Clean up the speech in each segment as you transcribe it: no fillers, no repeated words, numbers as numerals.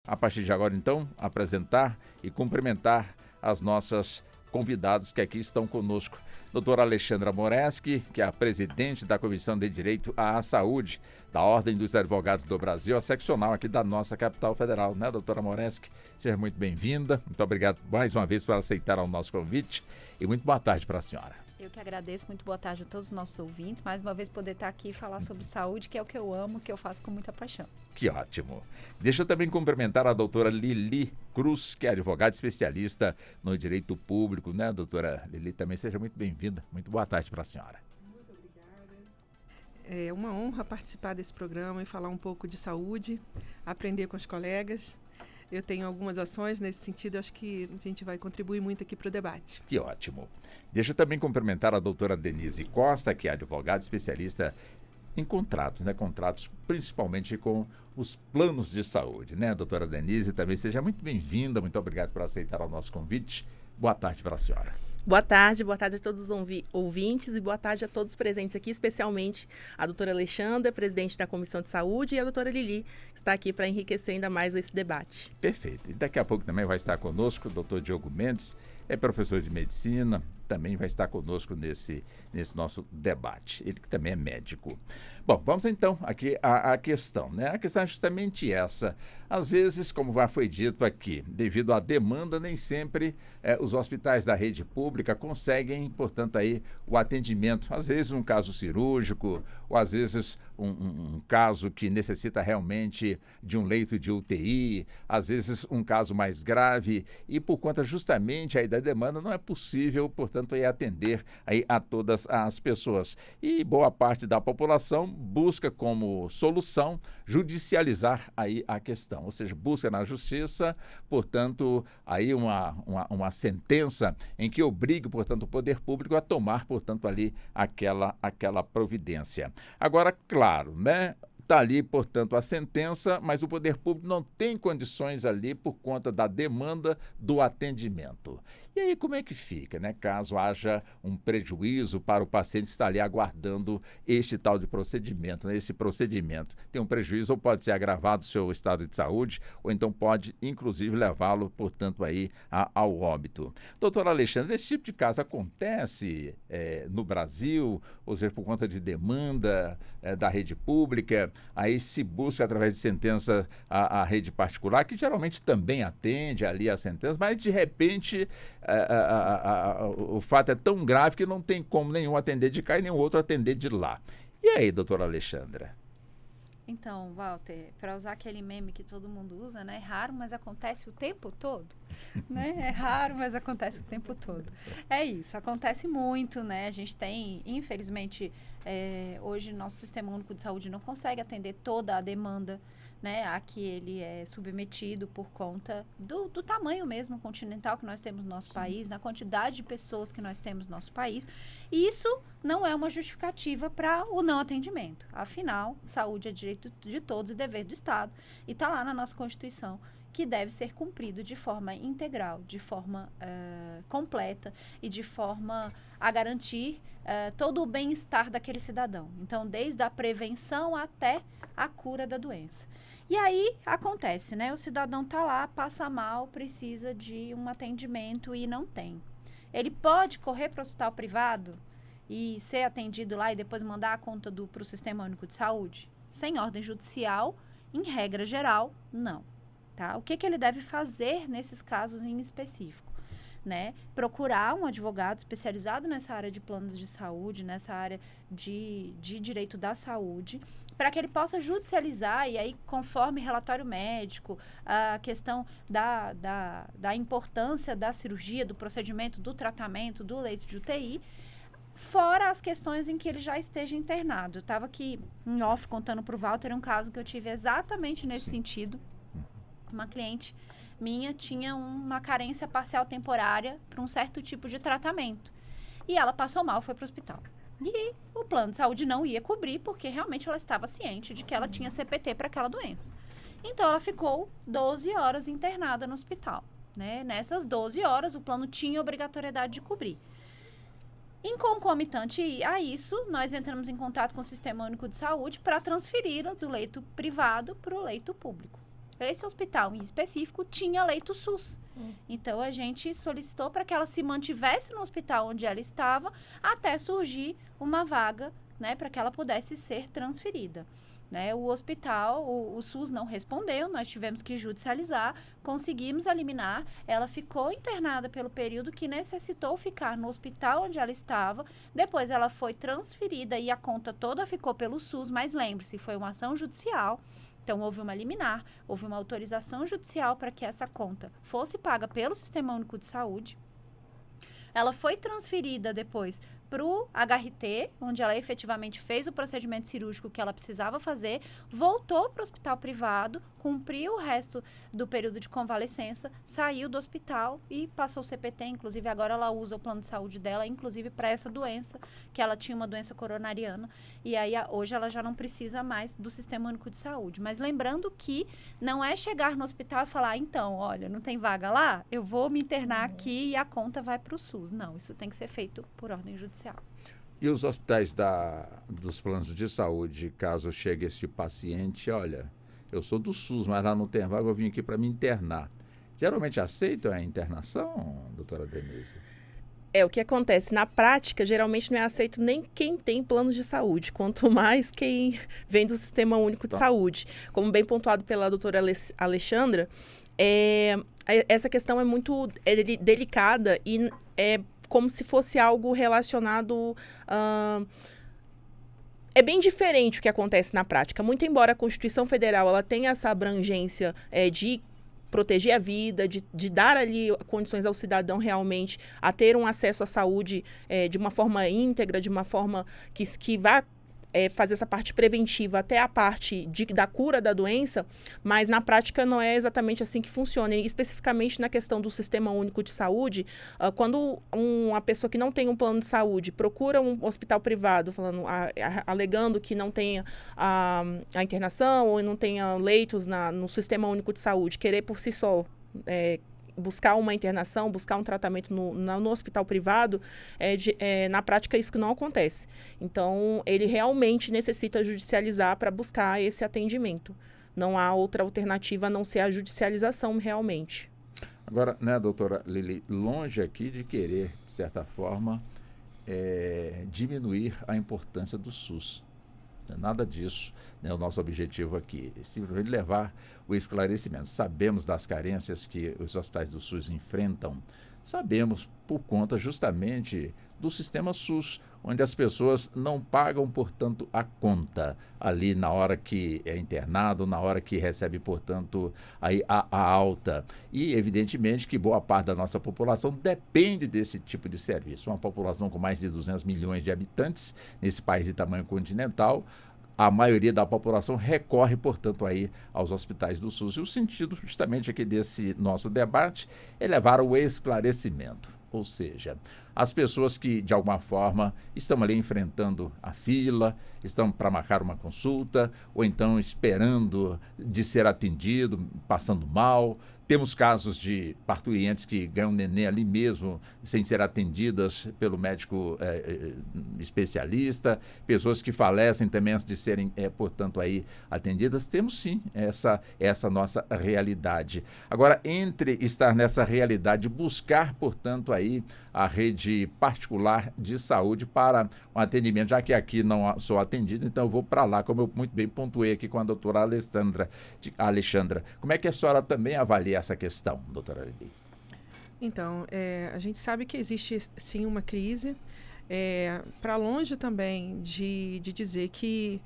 a partir de agora, então, apresentar e cumprimentar as nossas convidados que aqui estão conosco. Doutora Alexandra Moreski, que é a presidente da Comissão de Direito à Saúde da Ordem dos Advogados do Brasil, a seccional aqui da nossa capital federal, né, doutora Moreski? Seja muito bem-vinda. Muito obrigado mais uma vez por aceitar o nosso convite e muito boa tarde para a senhora. Eu que agradeço, muito boa tarde a todos os nossos ouvintes. Mais uma vez poder estar aqui e falar sobre saúde, que é o que eu amo, que eu faço com muita paixão. Que ótimo. Deixa eu também cumprimentar a doutora Lili Cruz, que é advogada especialista no direito público, né, doutora Lili? Também seja muito bem-vinda. Muito boa tarde para a senhora. Muito obrigada. É uma honra participar desse programa e falar um pouco de saúde, aprender com os colegas. Eu tenho algumas ações nesse sentido, acho que a gente vai contribuir muito aqui para o debate. Que ótimo. Deixa eu também cumprimentar a doutora Denise Costa, que é advogada especialista em contratos, né? Contratos principalmente com os planos de saúde, né, doutora Denise? Também seja muito bem-vinda, muito obrigado por aceitar o nosso convite. Boa tarde para a senhora. Boa tarde a todos os ouvintes e boa tarde a todos presentes aqui, especialmente a doutora Alexandra, presidente da Comissão de Saúde, e a doutora Lili, que está aqui para enriquecer ainda mais esse debate. Perfeito. E daqui a pouco também vai estar conosco o doutor Diogo Mendes, é professor de medicina, também vai estar conosco nesse nosso debate. Ele que também é médico. Bom, vamos então aqui à questão, né? A questão é justamente essa. Às vezes, como já foi dito aqui, devido à demanda, nem sempre os hospitais da rede pública conseguem, portanto, aí o atendimento. Às vezes um caso cirúrgico, ou às vezes um caso que necessita realmente de um leito de UTI, às vezes um caso mais grave, e por conta justamente aí da demanda não é possível, portanto, aí atender aí a todas as pessoas. E boa parte da população busca como solução judicializar aí a questão, ou seja, busca na justiça, portanto, aí uma sentença em que obrigue, portanto, o poder público a tomar, portanto, ali aquela providência. Agora, claro, né? Está ali, portanto, a sentença, mas o poder público não tem condições ali por conta da demanda do atendimento. E aí como é que fica, né? Caso haja um prejuízo para o paciente que está ali aguardando este tal de procedimento, né? Esse procedimento tem um prejuízo ou pode ser agravado o seu estado de saúde, ou então pode, inclusive, levá-lo, portanto, aí ao óbito. Doutora Alexandre, esse tipo de caso acontece no Brasil, ou seja, por conta de demanda da rede pública, aí se busca através de sentença a rede particular, que geralmente também atende ali a sentença, mas de repente o fato é tão grave que não tem como nenhum atender de cá e nenhum outro atender de lá. E aí, doutora Alexandra? Então, Walter, para usar aquele meme que todo mundo usa, né? É raro, mas acontece o tempo todo, né? É raro, mas acontece o tempo todo. É isso, acontece muito, né? A gente tem, infelizmente, hoje nosso Sistema Único de Saúde não consegue atender toda a demanda, né, a que ele é submetido por conta do tamanho mesmo continental que nós temos no nosso país, na quantidade de pessoas que nós temos no nosso país. E isso não é uma justificativa para o não atendimento. Afinal, saúde é direito de todos e dever do Estado. E está lá na nossa Constituição que deve ser cumprido de forma integral, de forma completa e de forma a garantir todo o bem-estar daquele cidadão. Então, desde a prevenção até a cura da doença. E aí acontece, né? O cidadão está lá, passa mal, precisa de um atendimento e não tem. Ele pode correr para o hospital privado e ser atendido lá e depois mandar a conta para o Sistema Único de Saúde? Sem ordem judicial, em regra geral, não. Tá? O que ele deve fazer nesses casos em específico? Né? Procurar um advogado especializado nessa área de planos de saúde, nessa área de direito da saúde, para que ele possa judicializar, e aí, conforme relatório médico, a questão da importância da cirurgia, do procedimento, do tratamento, do leito de UTI, fora as questões em que ele já esteja internado. Eu estava aqui em off contando para o Walter um caso que eu tive exatamente nesse sentido. Uma cliente minha tinha uma carência parcial temporária para um certo tipo de tratamento. E ela passou mal, foi para o hospital. E o plano de saúde não ia cobrir, porque realmente ela estava ciente de que ela tinha CPT para aquela doença. Então, ela ficou 12 horas internada no hospital. Né? Nessas 12 horas, o plano tinha obrigatoriedade de cobrir. Em concomitante a isso, nós entramos em contato com o Sistema Único de Saúde para transferi-la do leito privado para o leito público. esse hospital em específico tinha leito SUS. Então, a gente solicitou para que ela se mantivesse no hospital onde ela estava até surgir uma vaga, né, para que ela pudesse ser transferida. Né, o hospital, o SUS não respondeu, nós tivemos que judicializar, conseguimos eliminar, ela ficou internada pelo período que necessitou ficar no hospital onde ela estava, depois ela foi transferida e a conta toda ficou pelo SUS, mas lembre-se, foi uma ação judicial, então houve uma liminar, houve uma autorização judicial para que essa conta fosse paga pelo Sistema Único de Saúde. Ela foi transferida depois para o HRT, onde ela efetivamente fez o procedimento cirúrgico que ela precisava fazer, voltou para o hospital privado, cumpriu o resto do período de convalescença, saiu do hospital e passou o CPT, inclusive agora ela usa o plano de saúde dela, inclusive para essa doença, que ela tinha uma doença coronariana, e aí hoje ela já não precisa mais do Sistema Único de Saúde. Mas lembrando que não é chegar no hospital e falar, então, olha, não tem vaga lá? Eu vou me internar aqui e a conta vai para o SUS. Não, isso tem que ser feito por ordem judicial. E os hospitais dos planos de saúde, caso chegue esse paciente, olha, eu sou do SUS, mas lá não tem vaga, eu vim aqui para me internar. Geralmente aceitam a internação, doutora Denise? O que acontece na prática, geralmente não é aceito nem quem tem planos de saúde, quanto mais quem vem do Sistema Único de Saúde. Como bem pontuado pela doutora Alexandra, essa questão é muito delicada e é como se fosse algo relacionado é bem diferente o que acontece na prática. Muito embora a Constituição Federal ela tenha essa abrangência de proteger a vida, de dar ali condições ao cidadão realmente a ter um acesso à saúde de uma forma íntegra, de uma forma que vá fazer essa parte preventiva até a parte da cura da doença, mas na prática não é exatamente assim que funciona. E especificamente na questão do Sistema Único de Saúde, quando uma pessoa que não tem um plano de saúde procura um hospital privado, alegando que não tenha a internação ou não tenha leitos no Sistema Único de Saúde, querer por si só buscar uma internação, buscar um tratamento no hospital privado, na prática isso que não acontece. Então, ele realmente necessita judicializar para buscar esse atendimento. Não há outra alternativa a não ser a judicialização realmente. Agora, né, doutora Lili, longe aqui de querer, de certa forma, diminuir a importância do SUS. Nada disso, né, o nosso objetivo aqui é simplesmente levar o esclarecimento. Sabemos das carências que os hospitais do SUS enfrentam, sabemos por conta justamente do sistema SUS, onde as pessoas não pagam, portanto, a conta ali na hora que é internado, na hora que recebe, portanto, aí a alta. E, evidentemente, que boa parte da nossa população depende desse tipo de serviço. Uma população com mais de 200 milhões de habitantes nesse país de tamanho continental, a maioria da população recorre, portanto, aí aos hospitais do SUS. E o sentido, justamente, aqui desse nosso debate é levar o esclarecimento. Ou seja, as pessoas que, de alguma forma, estão ali enfrentando a fila, estão para marcar uma consulta, ou então esperando de ser atendido, passando mal. Temos casos de parturientes que ganham neném ali mesmo, sem ser atendidas pelo médico especialista, pessoas que falecem também antes de serem, portanto, aí atendidas. Temos sim essa nossa realidade. Agora, entre estar nessa realidade, buscar, portanto, aí a rede particular de saúde para um atendimento, já que aqui não sou atendido, então eu vou para lá, como eu muito bem pontuei aqui com a doutora Alexandra. Como é que a senhora também avalia essa questão, doutora Lili? Então, a gente sabe que existe sim uma crise, para longe também de dizer que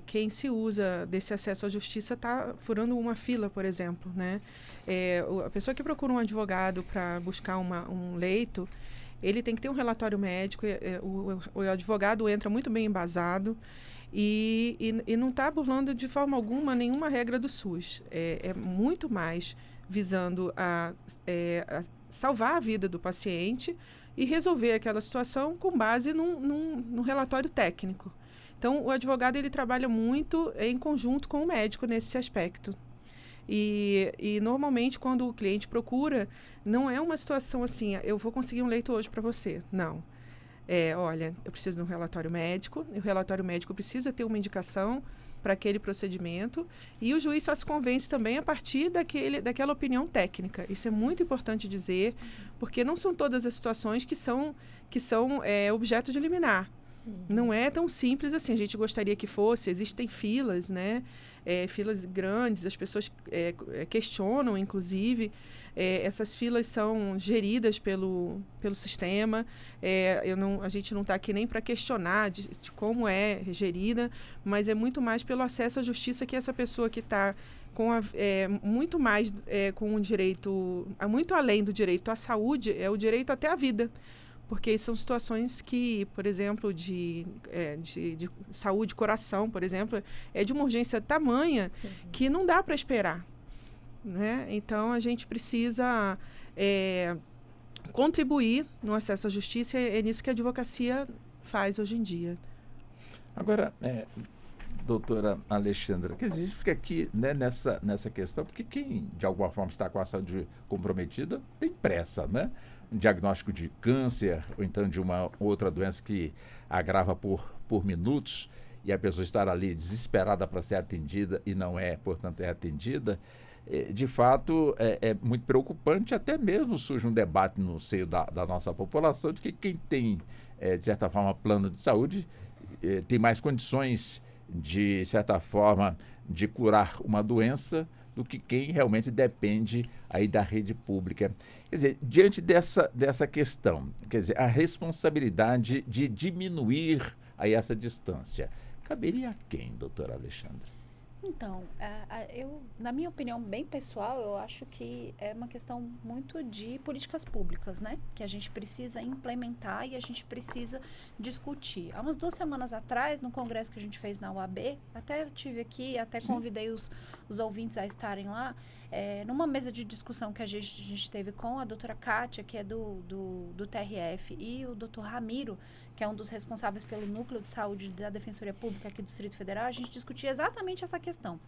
quem se usa desse acesso à justiça está furando uma fila, por exemplo, né? A pessoa que procura um advogado para buscar um leito, ele tem que ter um relatório médico, o advogado entra muito bem embasado e não está burlando de forma alguma nenhuma regra do SUS. É muito mais visando a salvar a vida do paciente e resolver aquela situação com base num relatório técnico. Então, o advogado ele trabalha muito em conjunto com o médico nesse aspecto. E normalmente, quando o cliente procura, não é uma situação assim, eu vou conseguir um leito hoje para você. Não. Olha, eu preciso de um relatório médico, e o relatório médico precisa ter uma indicação para aquele procedimento, e o juiz só se convence também a partir daquela opinião técnica. Isso é muito importante dizer, porque não são todas as situações que são objeto de liminar. Não é tão simples assim, a gente gostaria que fosse, existem filas, né? Filas grandes, as pessoas questionam, inclusive. Essas filas são geridas pelo sistema. A gente não está aqui nem para questionar de como é gerida, mas é muito mais pelo acesso à justiça que essa pessoa que está muito mais com um direito, muito além do direito à saúde, é o direito até à vida. Porque são situações que, por exemplo, de saúde, coração, por exemplo, é de uma urgência tamanha que não dá para esperar. Né? Então, a gente precisa contribuir no acesso à justiça, é nisso que a advocacia faz hoje em dia. Agora, doutora Alexandra, que a gente fica aqui, né, nessa questão, porque quem de alguma forma está com a saúde comprometida tem pressa, né? Um diagnóstico de câncer ou então de uma outra doença que agrava por minutos e a pessoa estar ali desesperada para ser atendida e não é, portanto, é atendida, de fato é muito preocupante. Até mesmo surge um debate no seio da nossa população de que quem tem, de certa forma, plano de saúde tem mais condições, de certa forma, de curar uma doença do que quem realmente depende aí da rede pública. Quer dizer, diante dessa questão, quer dizer, a responsabilidade de diminuir aí essa distância, caberia a quem, doutora Alexandra? Então, na minha opinião bem pessoal, eu acho que é uma questão muito de políticas públicas, né? Que a gente precisa implementar e a gente precisa discutir. Há umas 2 semanas atrás, no congresso que a gente fez na UAB, até eu tive aqui, até convidei os ouvintes a estarem lá, numa mesa de discussão que a gente teve com a doutora Kátia, que é do TRF, e o doutor Ramiro, que é um dos responsáveis pelo Núcleo de Saúde da Defensoria Pública aqui do Distrito Federal, a gente discutia exatamente essa questão.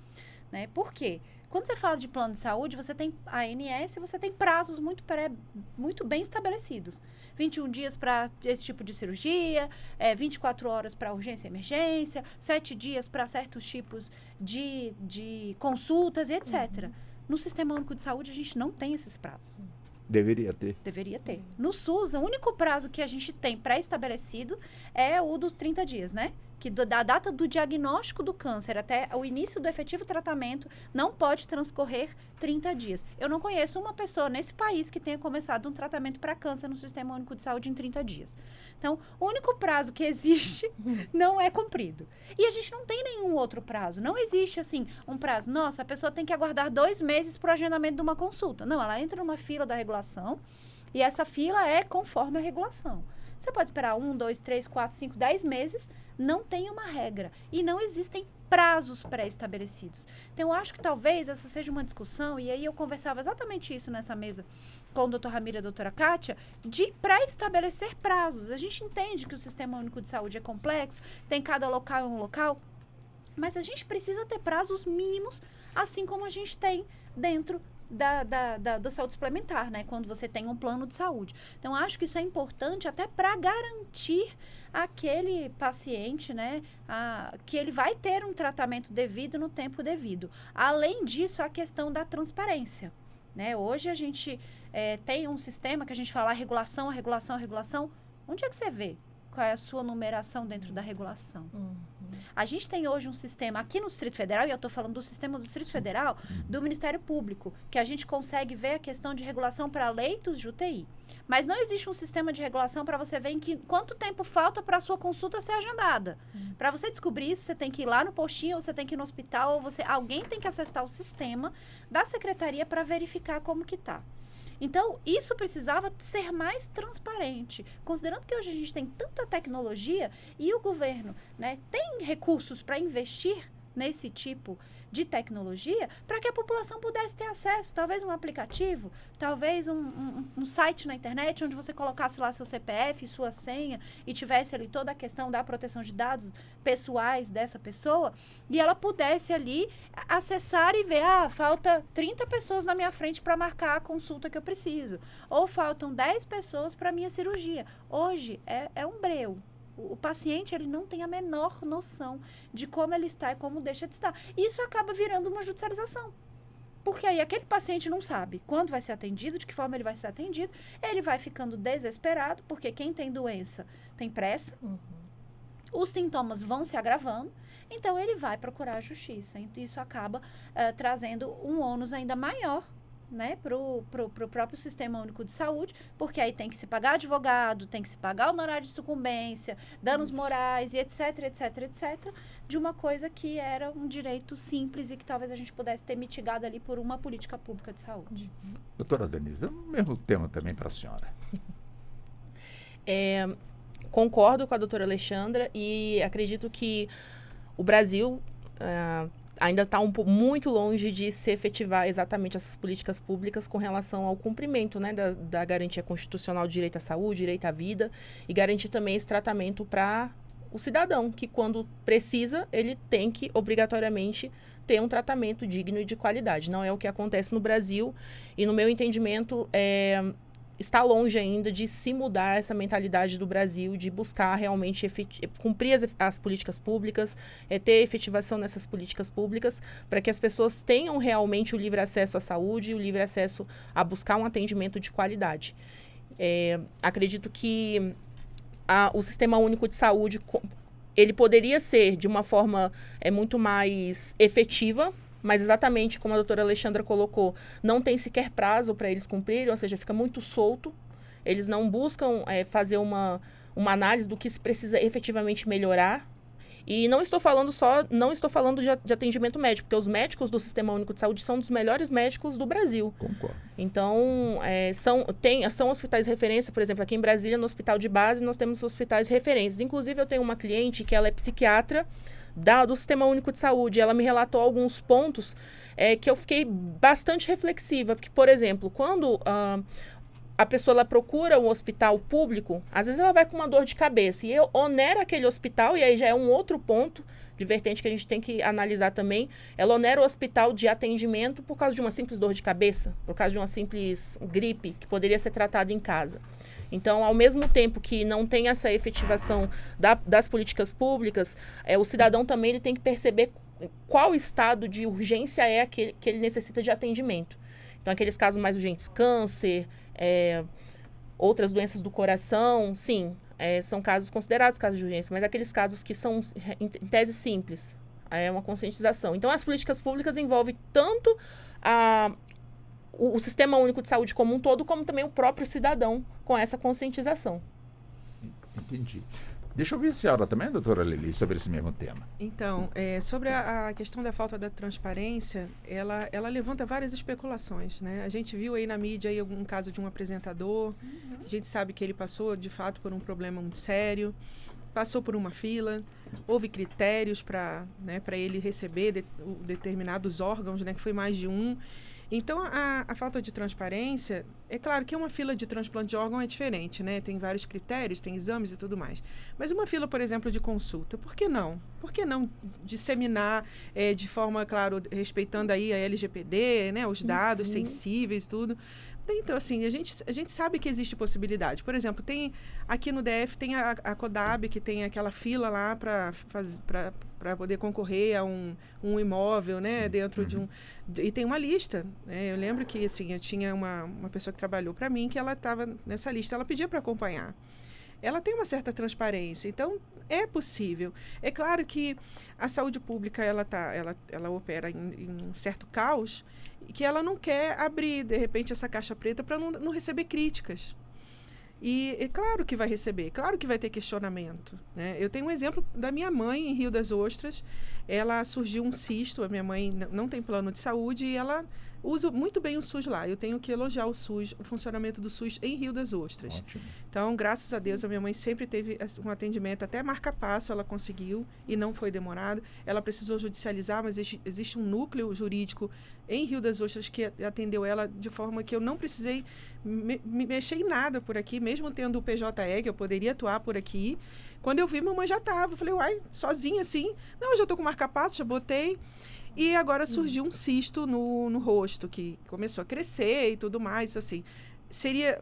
Né? Por quê? Quando você fala de plano de saúde, você tem a ANS, você tem prazos muito bem estabelecidos. 21 dias para esse tipo de cirurgia, 24 horas para urgência e emergência, 7 dias para certos tipos de consultas e etc. No Sistema Único de Saúde, a gente não tem esses prazos. Deveria ter. Deveria ter. No SUS, o único prazo que a gente tem pré-estabelecido é o dos 30 dias, né? Que da data do diagnóstico do câncer até o início do efetivo tratamento não pode transcorrer 30 dias. Eu não conheço uma pessoa nesse país que tenha começado um tratamento para câncer no Sistema Único de Saúde em 30 dias. Então, o único prazo que existe não é cumprido. E a gente não tem nenhum outro prazo. Não existe, assim, um prazo. Nossa, a pessoa tem que aguardar 2 meses para o agendamento de uma consulta. Não, ela entra numa fila da regulação e essa fila é conforme a regulação. Você pode esperar 1, 2, 3, 4, 5, 10 meses, não tem uma regra. E não existem prazos pré-estabelecidos. Então, eu acho que talvez essa seja uma discussão, e aí eu conversava exatamente isso nessa mesa com o Dr. Ramiro e a doutora Kátia, de pré-estabelecer prazos. A gente entende que o Sistema Único de Saúde é complexo, tem cada local um local, mas a gente precisa ter prazos mínimos, assim como a gente tem dentro da saúde suplementar, né? Quando você tem um plano de saúde. Então, acho que isso é importante até para garantir aquele paciente, né? Que ele vai ter um tratamento devido no tempo devido. Além disso, a questão da transparência, né? Hoje a gente tem um sistema que a gente fala a regulação. Onde é que você vê qual é a sua numeração dentro da regulação? A gente tem hoje um sistema aqui no Distrito Federal, e eu estou falando do sistema do Distrito Federal, do Ministério Público, que a gente consegue ver a questão de regulação para leitos de UTI. Mas não existe um sistema de regulação para você ver quanto tempo falta para a sua consulta ser agendada. Para você descobrir isso, você tem que ir lá no postinho, ou você tem que ir no hospital, ou alguém tem que acessar o sistema da secretaria para verificar como que está. Então, isso precisava ser mais transparente, considerando que hoje a gente tem tanta tecnologia e o governo, né, tem recursos para investir nesse tipo de tecnologia para que a população pudesse ter acesso, talvez um aplicativo, talvez um site na internet onde você colocasse lá seu CPF, sua senha e tivesse ali toda a questão da proteção de dados pessoais dessa pessoa e ela pudesse ali acessar e ver, falta 30 pessoas na minha frente para marcar a consulta que eu preciso, ou faltam 10 pessoas para minha cirurgia. Hoje é um breu. O paciente, ele não tem a menor noção de como ele está e como deixa de estar. Isso acaba virando uma judicialização. Porque aí aquele paciente não sabe quando vai ser atendido, de que forma ele vai ser atendido, ele vai ficando desesperado, porque quem tem doença tem pressa, os sintomas vão se agravando, então ele vai procurar a justiça. Então isso acaba trazendo um ônus ainda maior, né, pro próprio Sistema Único de Saúde, porque aí tem que se pagar advogado, tem que se pagar honorário de sucumbência, danos morais e etc, etc, etc, de uma coisa que era um direito simples e que talvez a gente pudesse ter mitigado ali por uma política pública de saúde. Doutora Denise, é o mesmo tema também para a senhora. Concordo com a doutora Alexandra e acredito que o Brasil ainda está muito longe de se efetivar exatamente essas políticas públicas com relação ao cumprimento, né, da garantia constitucional de direito à saúde, direito à vida, e garantir também esse tratamento para o cidadão, que quando precisa, ele tem que obrigatoriamente ter um tratamento digno e de qualidade. Não é o que acontece no Brasil e, no meu entendimento, está longe ainda de se mudar essa mentalidade do Brasil, de buscar realmente cumprir as políticas públicas, ter efetivação nessas políticas públicas, para que as pessoas tenham realmente o livre acesso à saúde, o livre acesso a buscar um atendimento de qualidade. Acredito que o Sistema Único de Saúde, ele poderia ser de uma forma muito mais efetiva, mas exatamente como a doutora Alexandra colocou, não tem sequer prazo para eles cumprirem, ou seja, fica muito solto. Eles não buscam fazer uma análise do que se precisa efetivamente melhorar. E não estou falando de atendimento médico, porque os médicos do Sistema Único de Saúde são dos melhores médicos do Brasil. Concordo. Então, são hospitais de referência, por exemplo, aqui em Brasília, no hospital de base, nós temos hospitais de referência. Inclusive, eu tenho uma cliente que ela é psiquiatra, do Sistema Único de Saúde. Ela me relatou alguns pontos que eu fiquei bastante reflexiva. Porque, por exemplo, quando a pessoa ela procura um hospital público, às vezes ela vai com uma dor de cabeça e onera aquele hospital, e aí já é um outro ponto de vertente que a gente tem que analisar também. Ela onera o hospital de atendimento por causa de uma simples dor de cabeça, por causa de uma simples gripe que poderia ser tratada em casa. Então, ao mesmo tempo que não tem essa efetivação das políticas públicas, o cidadão também ele tem que perceber qual estado de urgência é aquele que ele necessita de atendimento. Então, aqueles casos mais urgentes, câncer, outras doenças do coração, sim, são casos considerados casos de urgência, mas aqueles casos que são, em tese, simples, é uma conscientização. Então, as políticas públicas envolvem tanto o Sistema Único de Saúde como um todo, como também o próprio cidadão com essa conscientização. Entendi. Deixa eu ouvir a senhora também, doutora Lili, sobre esse mesmo tema. Então, sobre a questão da falta da transparência, ela levanta várias especulações, né? A gente viu aí na mídia aí um caso de um apresentador, a gente sabe que ele passou, de fato, por um problema muito sério, passou por uma fila, houve critérios para ele receber determinados órgãos, né, que foi mais de um. Então, a falta de transparência, é claro que uma fila de transplante de órgão é diferente, né? Tem vários critérios, tem exames e tudo mais. Mas uma fila, por exemplo, de consulta, por que não? Por que não disseminar de forma, claro, respeitando aí a LGPD, né? Os dados sensíveis, tudo. Então, assim, a gente sabe que existe possibilidade. Por exemplo, aqui no DF tem a CODAB, que tem aquela fila lá para poder concorrer a um imóvel, né? Sim. Dentro de um... E tem uma lista, né? Eu lembro que, assim, eu tinha uma pessoa que trabalhou para mim, que ela estava nessa lista, ela pedia para acompanhar. Ela tem uma certa transparência, então é possível. É claro que a saúde pública ela opera em um certo caos, e que ela não quer abrir, de repente, essa caixa preta para não receber críticas. E é claro que vai receber, claro que vai ter questionamento, né? Eu tenho um exemplo da minha mãe em Rio das Ostras. Ela surgiu um cisto, a minha mãe não tem plano de saúde e ela usa muito bem o SUS lá. Eu tenho que elogiar o SUS, o funcionamento do SUS em Rio das Ostras. Ótimo. Então, graças a Deus, a minha mãe sempre teve um atendimento, até marca-passo ela conseguiu e não foi demorado. Ela precisou judicializar, mas existe um núcleo jurídico em Rio das Ostras que atendeu ela de forma que eu não precisei me mexer em nada por aqui, mesmo tendo o PJE, que eu poderia atuar por aqui. Quando eu vi, mamãe já estava. Eu falei, uai, sozinha assim? Não, eu já estou com marca-passo, já botei. E agora surgiu um cisto no rosto, que começou a crescer e tudo mais. Assim, seria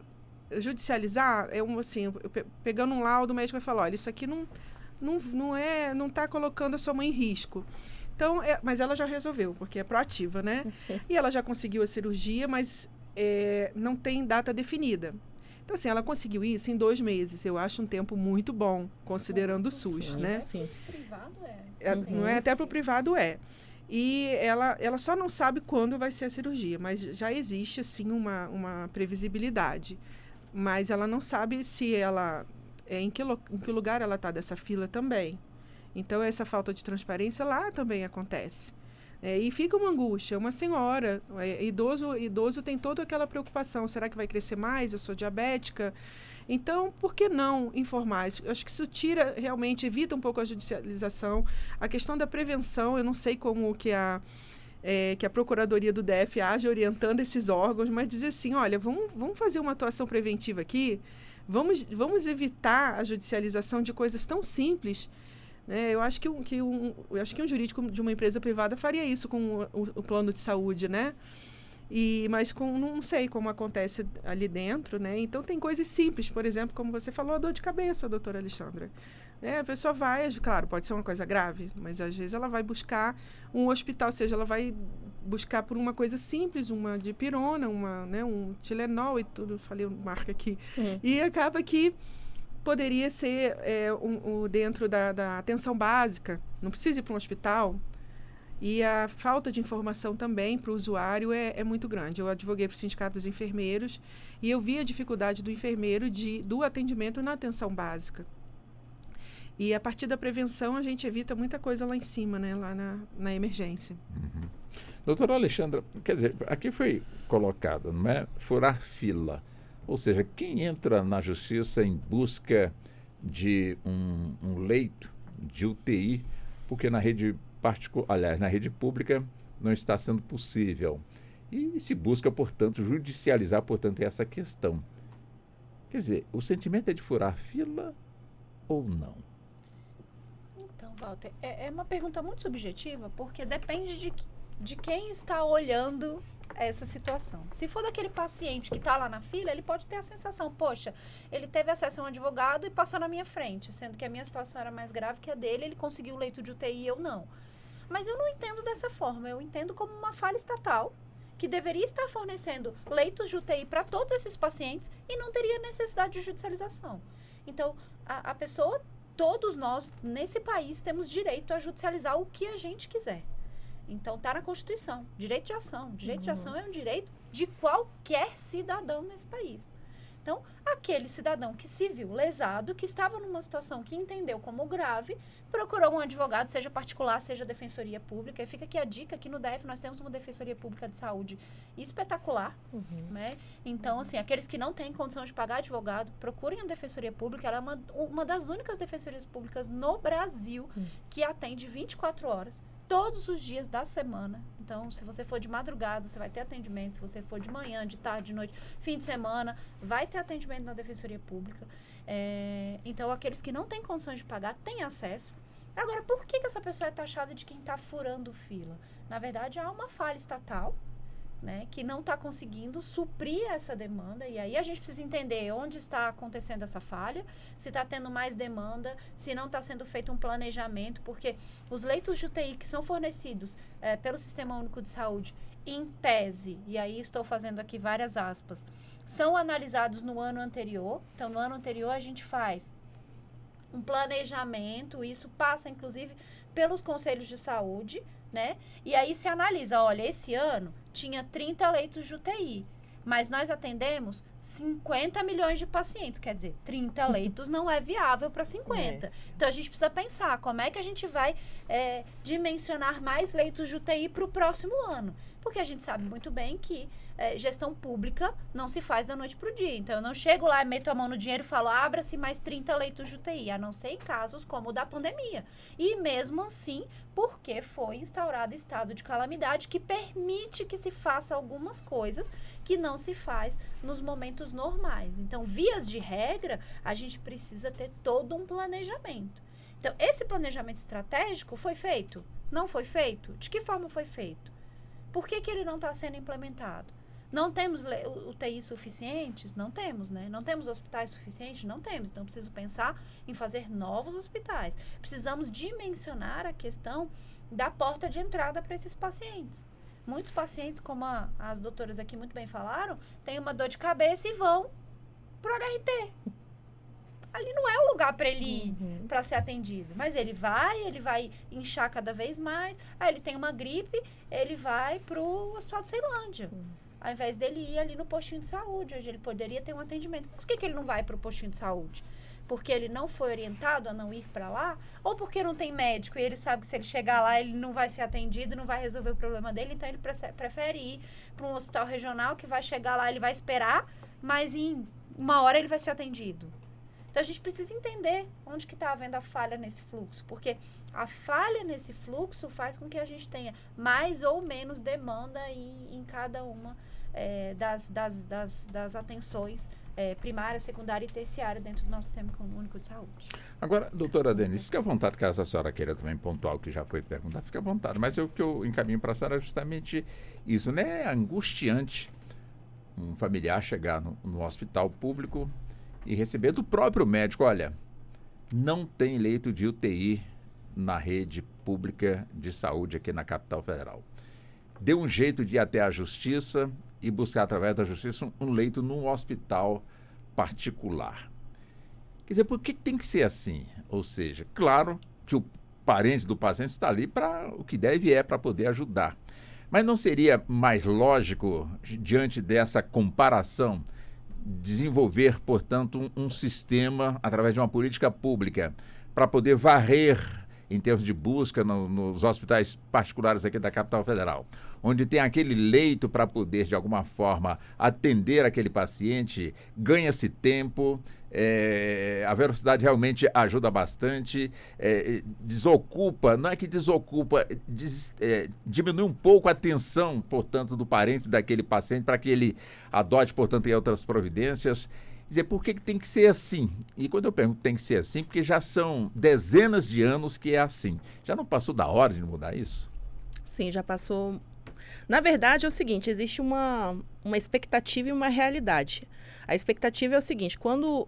judicializar, pegando um laudo, o médico vai falar, olha, isso aqui não está colocando a sua mãe em risco. Então, mas ela já resolveu, porque é proativa, né? E ela já conseguiu a cirurgia, mas não tem data definida. Então, assim, ela conseguiu isso em 2 meses. Eu acho um tempo muito bom, considerando o SUS, né? Sim. Privado não é, até para o privado E ela só não sabe quando vai ser a cirurgia, mas já existe, assim, uma previsibilidade. Mas ela não sabe se ela... em que lugar ela está dessa fila também. Então, essa falta de transparência lá também acontece. E fica uma angústia. Uma senhora, idoso tem toda aquela preocupação. Será que vai crescer mais? Eu sou diabética. Então, por que não informar? Eu acho que isso evita um pouco a judicialização. A questão da prevenção, eu não sei como que a Procuradoria do DF age orientando esses órgãos, mas dizer assim, olha, vamos fazer uma atuação preventiva aqui, vamos evitar a judicialização de coisas tão simples. Eu acho que um jurídico de uma empresa privada faria isso com o plano de saúde, né? Mas não sei como acontece ali dentro, né? Então, tem coisas simples, por exemplo, como você falou, a dor de cabeça, doutora Alexandra. A pessoa vai, claro, pode ser uma coisa grave, mas às vezes ela vai buscar um hospital, ou seja, ela vai buscar por uma coisa simples, uma dipirona, um Tilenol e tudo, falei marca aqui. E acaba que poderia ser dentro da atenção básica, não precisa ir para um hospital. E a falta de informação também para o usuário é muito grande. Eu advoguei para o Sindicato dos Enfermeiros e eu vi a dificuldade do enfermeiro do atendimento na atenção básica. E a partir da prevenção a gente evita muita coisa lá em cima, né, lá na emergência. Doutora Alexandra, quer dizer, aqui foi colocado, não é? Furar fila. Ou seja, quem entra na justiça em busca de um leito de UTI, porque na rede na rede pública não está sendo possível. E se busca, portanto, judicializar, portanto, essa questão. Quer dizer, o sentimento é de furar fila ou não? Então, Walter, é uma pergunta muito subjetiva, porque depende de quem está olhando essa situação. Se for daquele paciente que está lá na fila, ele pode ter a sensação, poxa, ele teve acesso a um advogado e passou na minha frente, sendo que a minha situação era mais grave que a dele, ele conseguiu o leito de UTI e eu não. Mas eu não entendo dessa forma, eu entendo como uma falha estatal, que deveria estar fornecendo leitos de UTI para todos esses pacientes e não teria necessidade de judicialização. Então, a pessoa, todos nós, nesse país, temos direito a judicializar o que a gente quiser. Então, está na Constituição. Direito de ação. Direito de ação é um direito de qualquer cidadão nesse país. Então, aquele cidadão que se viu lesado, que estava numa situação que entendeu como grave, procurou um advogado, seja particular, seja defensoria pública. E fica aqui a dica, aqui no DF nós temos uma defensoria pública de saúde espetacular. Né? Então, assim, aqueles que não têm condição de pagar advogado, procurem a defensoria pública. Ela é uma das únicas defensorias públicas no Brasil que atende 24 horas. Todos os dias da semana. Então, se você for de madrugada, você vai ter atendimento. Se você for de manhã, de tarde, de noite, fim de semana, vai ter atendimento na Defensoria Pública. Então, aqueles que não têm condições de pagar, têm acesso. Agora, por que essa pessoa é taxada de quem está furando fila? Na verdade, há uma falha estatal, né, que não está conseguindo suprir essa demanda, e aí a gente precisa entender onde está acontecendo essa falha, se está tendo mais demanda, se não está sendo feito um planejamento, porque os leitos de UTI que são fornecidos pelo Sistema Único de Saúde, em tese, e aí estou fazendo aqui várias aspas, são analisados no ano anterior. Então, no ano anterior a gente faz um planejamento, isso passa inclusive pelos conselhos de saúde, né? E aí se analisa, olha, esse ano tinha 30 leitos de UTI, mas nós atendemos 50 milhões de pacientes, quer dizer, 30 leitos não é viável para 50. Então, a gente precisa pensar como é que a gente vai dimensionar mais leitos de UTI para o próximo ano. Porque a gente sabe muito bem que gestão pública não se faz da noite para o dia. Então, eu não chego lá, meto a mão no dinheiro e falo, abra-se mais 30 leitos de UTI, a não ser em casos como o da pandemia. E mesmo assim, porque foi instaurado estado de calamidade que permite que se faça algumas coisas que não se faz nos momentos normais. Então, vias de regra, a gente precisa ter todo um planejamento. Então, esse planejamento estratégico foi feito? Não foi feito? De que forma foi feito? Por que ele não está sendo implementado? Não temos UTIs suficientes? Não temos, né? Não temos hospitais suficientes? Não temos. Então, preciso pensar em fazer novos hospitais. Precisamos dimensionar a questão da porta de entrada para esses pacientes. Muitos pacientes, como as doutoras aqui muito bem falaram, têm uma dor de cabeça e vão pro HRT. Ali não é o lugar para ele ir, para ser atendido. Mas ele vai inchar cada vez mais. Aí ele tem uma gripe, ele vai pro Hospital de Ceilândia. Ao invés dele ir ali no postinho de saúde, onde ele poderia ter um atendimento. Mas por que ele não vai pro postinho de saúde? Porque ele não foi orientado a não ir para lá? Ou porque não tem médico e ele sabe que se ele chegar lá, ele não vai ser atendido, não vai resolver o problema dele, então ele prefere ir para um hospital regional que vai chegar lá, ele vai esperar, mas em 1 hora ele vai ser atendido. Então, a gente precisa entender onde que está havendo a falha nesse fluxo, porque a falha nesse fluxo faz com que a gente tenha mais ou menos demanda em cada uma das atenções primária, secundária e terciária dentro do nosso Sistema Único de Saúde. Agora, doutora Denise, fique à vontade, caso a senhora queira também pontuar o que já foi perguntado, fique à vontade, mas o que eu encaminho para a senhora é justamente isso, né? É angustiante um familiar chegar no hospital público e receber do próprio médico, olha, não tem leito de UTI na rede pública de saúde aqui na capital federal. Dê um jeito de ir até a justiça e buscar através da justiça um leito num hospital particular. Quer dizer, por que tem que ser assim? Ou seja, claro que o parente do paciente está ali para o que deve para poder ajudar. Mas não seria mais lógico, diante dessa comparação, desenvolver, portanto, um sistema, através de uma política pública, para poder varrer, em termos de busca nos hospitais particulares aqui da capital federal, onde tem aquele leito para poder, de alguma forma, atender aquele paciente, ganha-se tempo, a velocidade realmente ajuda bastante, desocupa, não é que desocupa, diminui um pouco a tensão, portanto, do parente daquele paciente para que ele adote, portanto, outras providências. Quer dizer, por que tem que ser assim? E quando eu pergunto tem que ser assim, porque já são dezenas de anos que é assim. Já não passou da hora de mudar isso? Sim, já passou. Na verdade, é o seguinte, existe uma expectativa e uma realidade. A expectativa é o seguinte, quando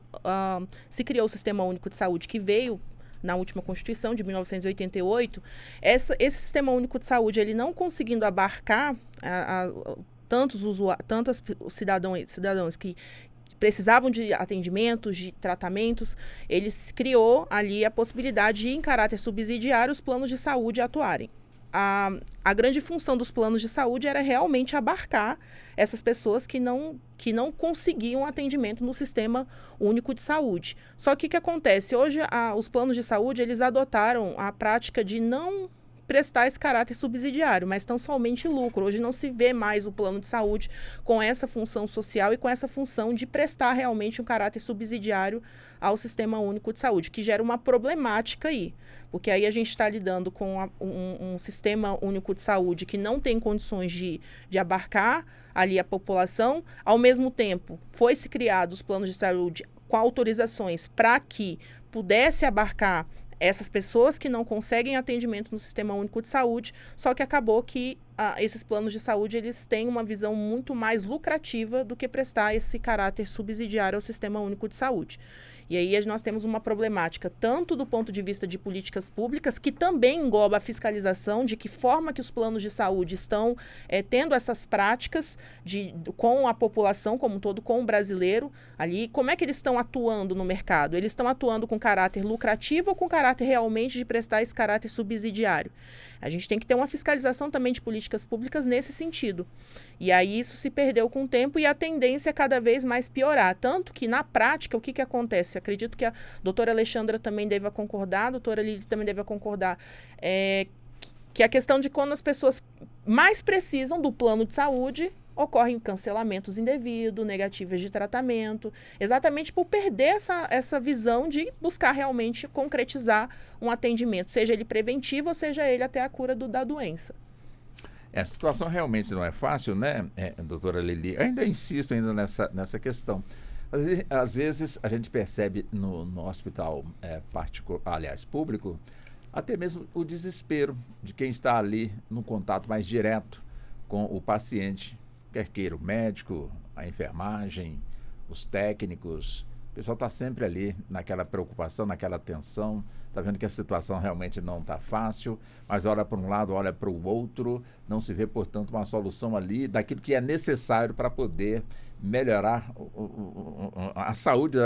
se criou o Sistema Único de Saúde, que veio na última Constituição de 1988, esse Sistema Único de Saúde, ele não conseguindo abarcar tantos cidadãos que precisavam de atendimentos, de tratamentos, eles criou ali a possibilidade de, em caráter subsidiário, os planos de saúde atuarem. A grande função dos planos de saúde era realmente abarcar essas pessoas que não conseguiam atendimento no Sistema Único de Saúde. Só que o que acontece? Hoje, os planos de saúde, eles adotaram a prática de não prestar esse caráter subsidiário, mas tão somente lucro. Hoje não se vê mais o plano de saúde com essa função social e com essa função de prestar realmente um caráter subsidiário ao Sistema Único de Saúde, que gera uma problemática aí, porque aí a gente está lidando com um Sistema Único de Saúde que não tem condições de abarcar ali a população. Ao mesmo tempo, foi-se criado os planos de saúde com autorizações para que pudesse abarcar essas pessoas que não conseguem atendimento no Sistema Único de Saúde, só que acabou que esses planos de saúde eles têm uma visão muito mais lucrativa do que prestar esse caráter subsidiário ao Sistema Único de Saúde. E aí nós temos uma problemática tanto do ponto de vista de políticas públicas, que também engloba a fiscalização de que forma que os planos de saúde estão tendo essas práticas com a população como um todo, com o brasileiro ali, como é que eles estão atuando no mercado? Eles estão atuando com caráter lucrativo ou com caráter realmente de prestar esse caráter subsidiário? A gente tem que ter uma fiscalização também de políticas públicas nesse sentido. E aí isso se perdeu com o tempo e a tendência é cada vez mais piorar. Tanto que, na prática, o que acontece? Acredito que a doutora Alexandra também deva concordar, a doutora Lili também deve concordar, que a questão de quando as pessoas mais precisam do plano de saúde, ocorrem cancelamentos indevidos, negativas de tratamento, exatamente por perder essa visão de buscar realmente concretizar um atendimento, seja ele preventivo ou seja ele até a cura da doença. A situação realmente não é fácil, né, doutora Lili? Ainda insisto nessa questão. Às vezes a gente percebe no hospital público, até mesmo o desespero de quem está ali no contato mais direto com o paciente quer queira o médico, a enfermagem, os técnicos, o pessoal está sempre ali naquela preocupação, naquela tensão, está vendo que a situação realmente não está fácil, mas olha para um lado, olha para o outro, não se vê, portanto, uma solução ali daquilo que é necessário para poder melhorar a saúde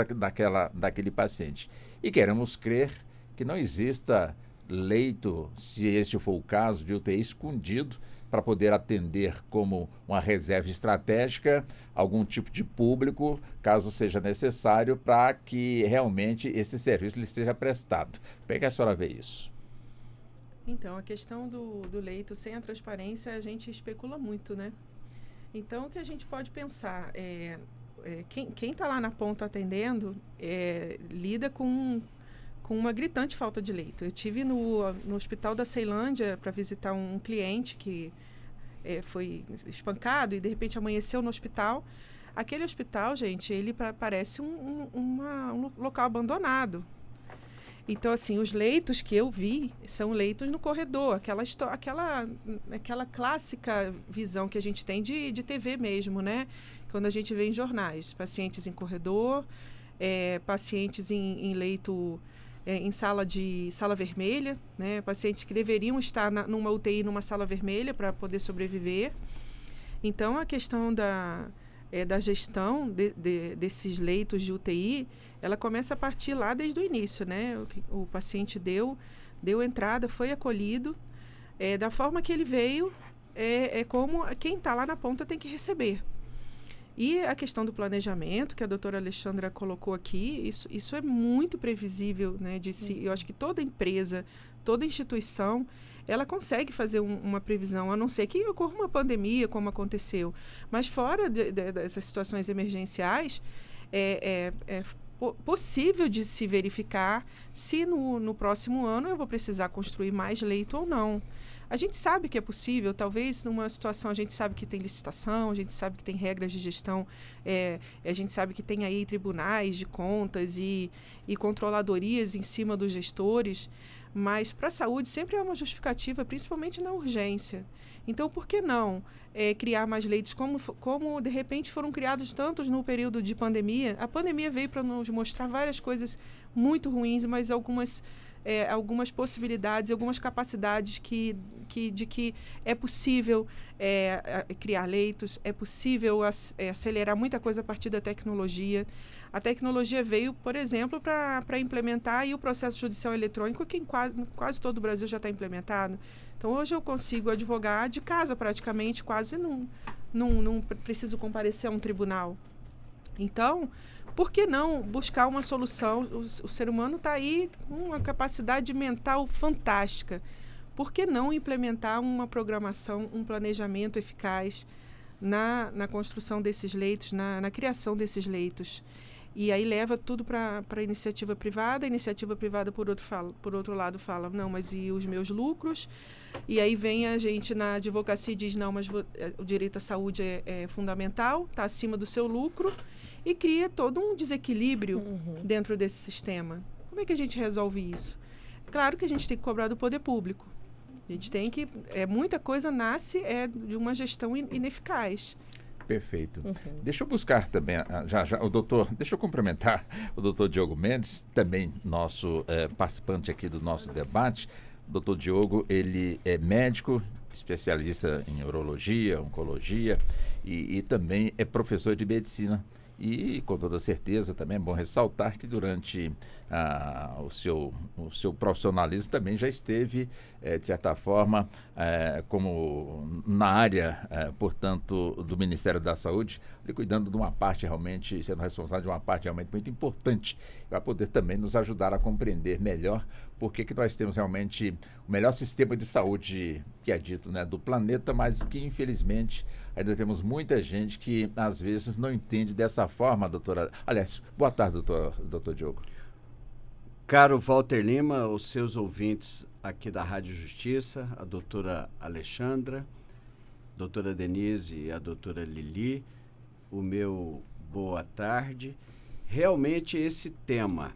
daquele paciente. E queremos crer que não exista leito, se este for o caso, de UTI escondido, para poder atender como uma reserva estratégica algum tipo de público, caso seja necessário, para que realmente esse serviço lhe seja prestado. Como é que a senhora vê isso? Então, a questão do leito sem a transparência, a gente especula muito, né? Então, o que a gente pode pensar quem está lá na ponta atendendo lida com uma gritante falta de leito. Eu tive no Hospital da Ceilândia para visitar um cliente que foi espancado e de repente amanheceu no hospital. Aquele hospital, gente, ele parece um local abandonado. Então, assim, os leitos que eu vi são leitos no corredor, aquela clássica visão que a gente tem de TV mesmo, né? Quando a gente vê em jornais, pacientes em corredor, pacientes em leito, em sala vermelha, né? Pacientes que deveriam estar numa UTI, numa sala vermelha para poder sobreviver. Então, a questão da gestão desses leitos de UTI, ela começa a partir lá desde o início, né? O paciente deu entrada, foi acolhido, da forma que ele veio, como quem está lá na ponta tem que receber. E a questão do planejamento, que a doutora Alexandra colocou aqui, isso é muito previsível, né? Eu acho que toda empresa, toda instituição, ela consegue fazer uma previsão, a não ser que ocorra uma pandemia, como aconteceu. Mas fora dessas situações emergenciais, é possível de se verificar se no próximo ano eu vou precisar construir mais leito ou não. A gente sabe que é possível, talvez numa situação a gente sabe que tem licitação, a gente sabe que tem regras de gestão, a gente sabe que tem aí tribunais de contas e controladorias em cima dos gestores, mas para a saúde sempre é uma justificativa, principalmente na urgência. Então, por que não criar mais leitos como de repente foram criados tantos no período de pandemia? A pandemia veio para nos mostrar várias coisas muito ruins, mas algumas possibilidades, algumas capacidades de que é possível criar leitos, é possível acelerar muita coisa a partir da tecnologia. A tecnologia veio, por exemplo, para implementar aí o processo judicial eletrônico, que em quase todo o Brasil já está implementado. Então, hoje eu consigo advogar de casa praticamente, quase não preciso comparecer a um tribunal. Então, por que não buscar uma solução? O ser humano está aí com uma capacidade mental fantástica. Por que não implementar uma programação, um planejamento eficaz na construção desses leitos, na criação desses leitos? E aí leva tudo para a iniciativa privada. A iniciativa privada, por outro lado, fala, não, mas e os meus lucros? E aí vem a gente na advocacia e diz, não, mas o direito à saúde é fundamental, está acima do seu lucro, e cria todo um desequilíbrio dentro desse sistema. Como é que a gente resolve isso? Claro que a gente tem que cobrar do poder público. A gente tem que... muita coisa nasce de uma gestão ineficaz. Perfeito. Deixa eu buscar também, já o doutor, deixa eu cumprimentar o doutor Diogo Mendes, também nosso participante aqui do nosso debate. O doutor Diogo, ele é médico, especialista em urologia, oncologia e também é professor de medicina. E, com toda certeza, também é bom ressaltar que durante o seu profissionalismo também já esteve, de certa forma, como na área, portanto, do Ministério da Saúde, cuidando de uma parte realmente, sendo responsável de uma parte realmente muito importante, para poder também nos ajudar a compreender melhor por que nós temos realmente o melhor sistema de saúde, que é dito, né, do planeta, mas que, infelizmente, ainda temos muita gente que, às vezes, não entende dessa forma, doutora. Aliás, boa tarde, doutor Diogo. Caro Walter Lima, os seus ouvintes aqui da Rádio Justiça, a doutora Alexandra, doutora Denise e a doutora Lili, o meu boa tarde. Realmente esse tema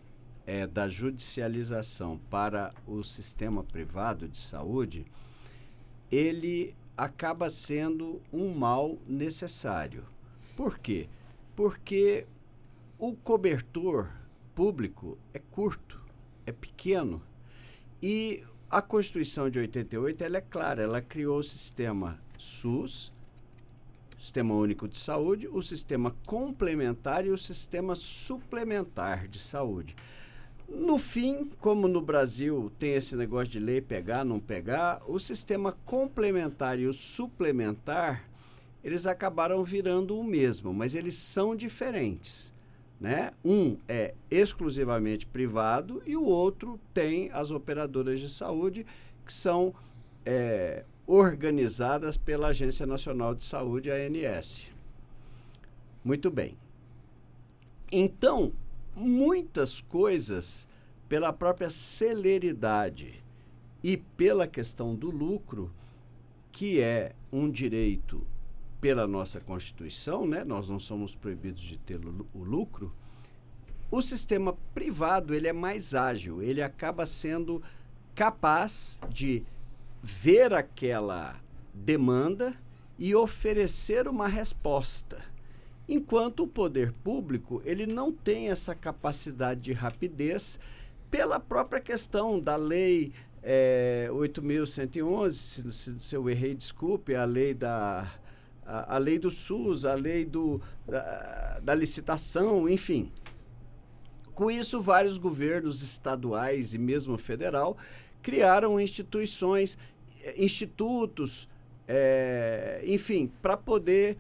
da judicialização para o sistema privado de saúde, ele acaba sendo um mal necessário. Por quê? Porque o cobertor público é curto, é pequeno. E a Constituição de 88 ela é clara, ela criou o sistema SUS, Sistema Único de Saúde, o sistema complementar e o sistema suplementar de saúde. No fim, como no Brasil tem esse negócio de lei pegar, não pegar, o sistema complementar e o suplementar, eles acabaram virando o mesmo, mas eles são diferentes, né? Um é exclusivamente privado e o outro tem as operadoras de saúde que são organizadas pela Agência Nacional de Saúde, a ANS. Muito bem. Então, muitas coisas, pela própria celeridade e pela questão do lucro, que é um direito pela nossa Constituição, né? Nós não somos proibidos de ter o lucro, o sistema privado ele é mais ágil, ele acaba sendo capaz de ver aquela demanda e oferecer uma resposta. Enquanto o poder público ele não tem essa capacidade de rapidez pela própria questão da lei 8.111, se eu errei, desculpe, a lei do SUS, a lei da licitação, enfim. Com isso, vários governos estaduais e mesmo federal criaram institutos, enfim, para poder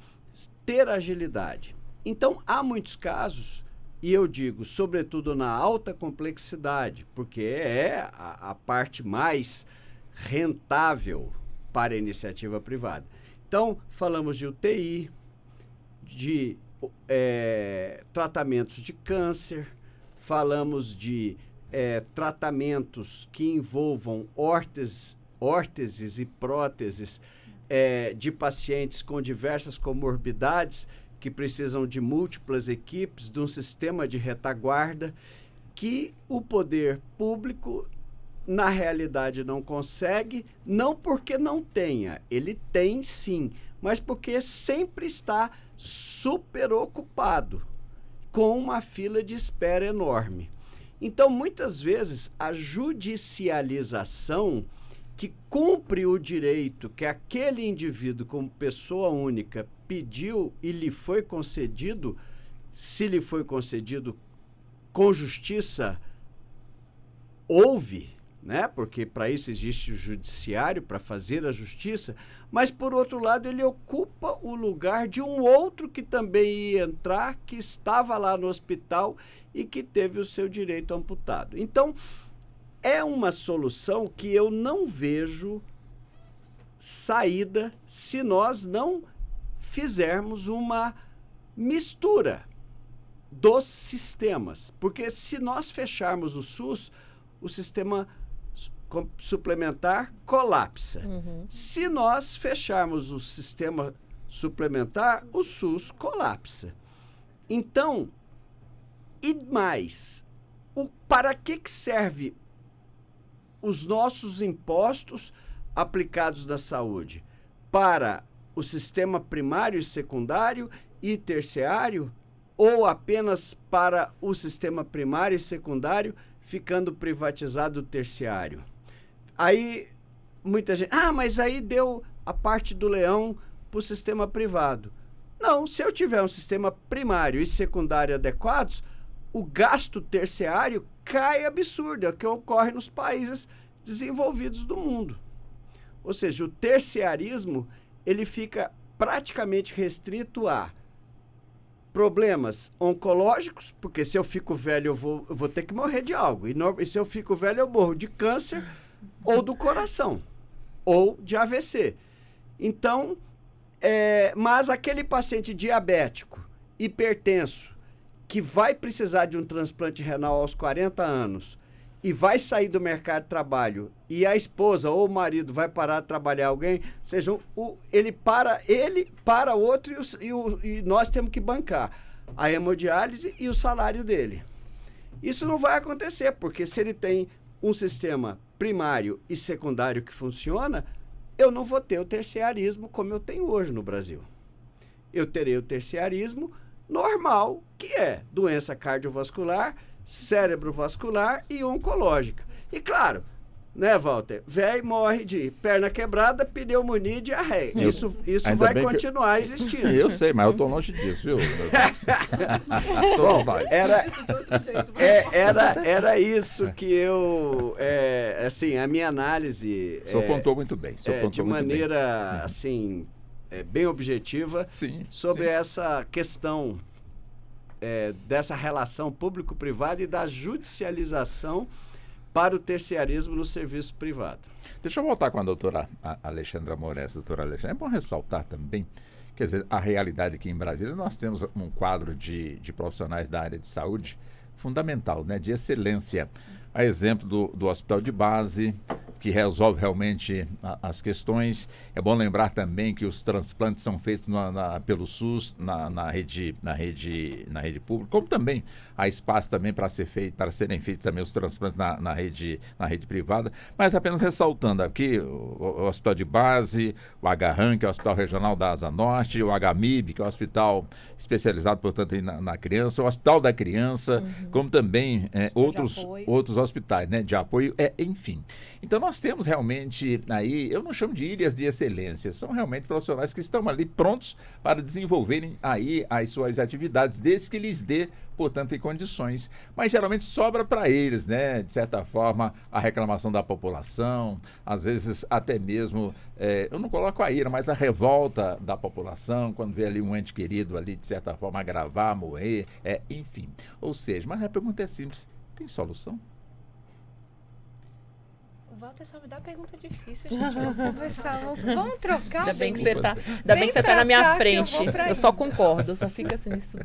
ter agilidade. Então, há muitos casos, e eu digo, sobretudo na alta complexidade, porque é a parte mais rentável para a iniciativa privada. Então, falamos de UTI, de tratamentos de câncer, falamos de tratamentos que envolvam órteses e próteses de pacientes com diversas comorbidades que precisam de múltiplas equipes, de um sistema de retaguarda que o poder público, na realidade, não consegue, não porque não tenha, ele tem sim, mas porque sempre está superocupado, com uma fila de espera enorme. Então, muitas vezes, a judicialização que cumpre o direito que aquele indivíduo, como pessoa única, pediu e lhe foi concedido, se lhe foi concedido com justiça, houve, né? Porque para isso existe o judiciário, para fazer a justiça, mas, por outro lado, ele ocupa o lugar de um outro que também ia entrar, que estava lá no hospital e que teve o seu direito amputado. Então, é uma solução que eu não vejo saída se nós não fizermos uma mistura dos sistemas. Porque se nós fecharmos o SUS, o sistema suplementar colapsa. Uhum. Se nós fecharmos o sistema suplementar, o SUS colapsa. Então, e mais, para que serve os nossos impostos aplicados na saúde? Para o sistema primário e secundário e terciário, ou apenas para o sistema primário e secundário, ficando privatizado o terciário? Aí, muita gente, mas aí deu a parte do leão para o sistema privado. Não, se eu tiver um sistema primário e secundário adequados, o gasto terciário cai absurdo, é o que ocorre nos países desenvolvidos do mundo. Ou seja, o terciarismo ele fica praticamente restrito a problemas oncológicos, porque se eu fico velho eu vou ter que morrer de algo, e se eu fico velho eu morro de câncer ou do coração, ou de AVC. Então, mas aquele paciente diabético, hipertenso, que vai precisar de um transplante renal aos 40 anos e vai sair do mercado de trabalho e a esposa ou o marido vai parar de trabalhar alguém, seja, ele para o outro e nós temos que bancar a hemodiálise e o salário dele. Isso não vai acontecer, porque se ele tem um sistema primário e secundário que funciona, eu não vou ter o terciarismo como eu tenho hoje no Brasil. Eu terei o terciarismo normal, que é doença cardiovascular, cerebrovascular e oncológica. E claro, né, Walter? Velho morre de perna quebrada, pneumonia e diarreia. Isso vai continuar existindo. Eu sei, mas eu estou longe disso, viu? Todos nós. Era isso que eu... assim, a minha análise... O senhor pontuou muito bem. De maneira, assim, bem objetiva, sim, sobre essa questão dessa relação público-privada e da judicialização para o terciarismo no serviço privado. Deixa eu voltar com a doutora Alexandra Moraes. Doutora Alexandra, é bom ressaltar também, quer dizer, a realidade aqui em Brasília, nós temos um quadro de profissionais da área de saúde fundamental, né, de excelência. A exemplo do hospital de base, que resolve realmente as questões. É bom lembrar também que os transplantes são feitos pelo SUS, na rede pública, como também há espaço também para serem feitos também os transplantes na rede privada. Mas apenas ressaltando aqui, o hospital de base, o HRAN, que é o Hospital Regional da Asa Norte, o HMIB, que é o hospital especializado, portanto, na criança, o Hospital da Criança, como também outros hospitais, né, de apoio, enfim. Então nós temos realmente aí, eu não chamo de ilhas de excelência, são realmente profissionais que estão ali prontos para desenvolverem aí as suas atividades, desde que lhes dê, portanto, em condições. Mas geralmente sobra para eles, né, de certa forma, a reclamação da população, às vezes até mesmo, eu não coloco a ira, mas a revolta da população, quando vê ali um ente querido ali, de certa forma, agravar, morrer, enfim. Ou seja, mas a pergunta é simples, tem solução? O Walter só me dá pergunta difícil, gente. Vamos conversar, vamos trocar. Ainda bem que você tá na minha frente. Eu só concordo, só fica assim nisso.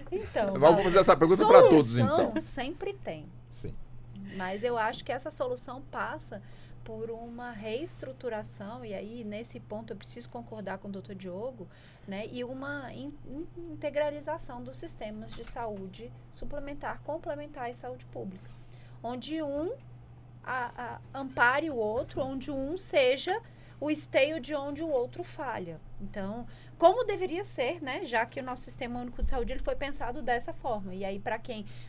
Então, vamos fazer essa pergunta para todos, então. Sempre tem. Sim. Mas eu acho que essa solução passa por uma reestruturação, e aí, nesse ponto, eu preciso concordar com o doutor Diogo, né, e uma integralização dos sistemas de saúde suplementar, complementar e saúde pública. Onde ampare o outro, onde um seja o esteio de onde o outro falha. Então, como deveria ser, né? Já que o nosso Sistema Único de Saúde ele foi pensado dessa forma. E aí, para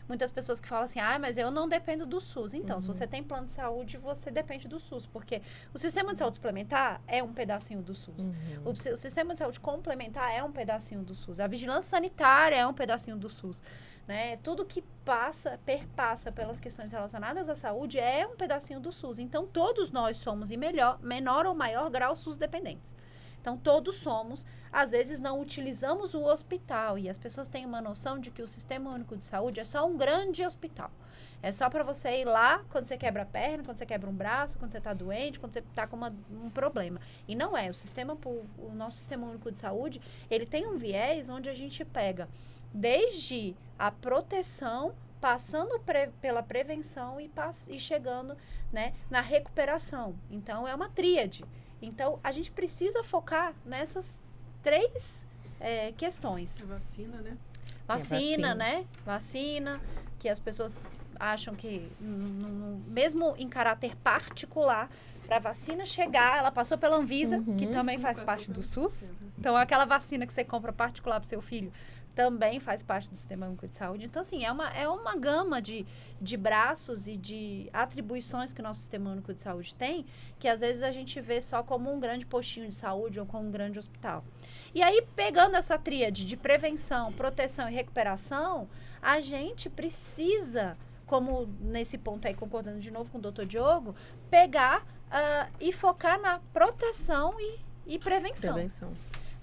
muitas pessoas que falam assim, mas eu não dependo do SUS. Então, se você tem plano de saúde, você depende do SUS, porque o Sistema de Saúde Suplementar é um pedacinho do SUS. O Sistema de Saúde Complementar é um pedacinho do SUS. A Vigilância Sanitária é um pedacinho do SUS. Né? Tudo que perpassa pelas questões relacionadas à saúde é um pedacinho do SUS. Então, todos nós somos, em menor ou maior grau, SUS dependentes. Então, todos somos, às vezes não utilizamos o hospital, e as pessoas têm uma noção de que o Sistema Único de Saúde é só um grande hospital. É só para você ir lá quando você quebra a perna, quando você quebra um braço, quando você está doente, quando você está com um problema. E não é. O nosso Sistema Único de Saúde, ele tem um viés onde a gente pega desde a proteção, passando pela prevenção e chegando, né, na recuperação. Então, é uma tríade. Então, a gente precisa focar nessas três questões. A vacina, né? Vacina, né? Vacina, que as pessoas acham que, mesmo em caráter particular, para a vacina chegar, ela passou pela Anvisa, que também faz parte do SUS. Então, aquela vacina que você compra particular para o seu filho também faz parte do Sistema Único de Saúde. Então, assim, é uma gama de braços e de atribuições que o nosso Sistema Único de Saúde tem, que às vezes a gente vê só como um grande postinho de saúde ou como um grande hospital. E aí, pegando essa tríade de prevenção, proteção e recuperação, a gente precisa, como nesse ponto aí, concordando de novo com o doutor Diogo, pegar e focar na proteção e prevenção.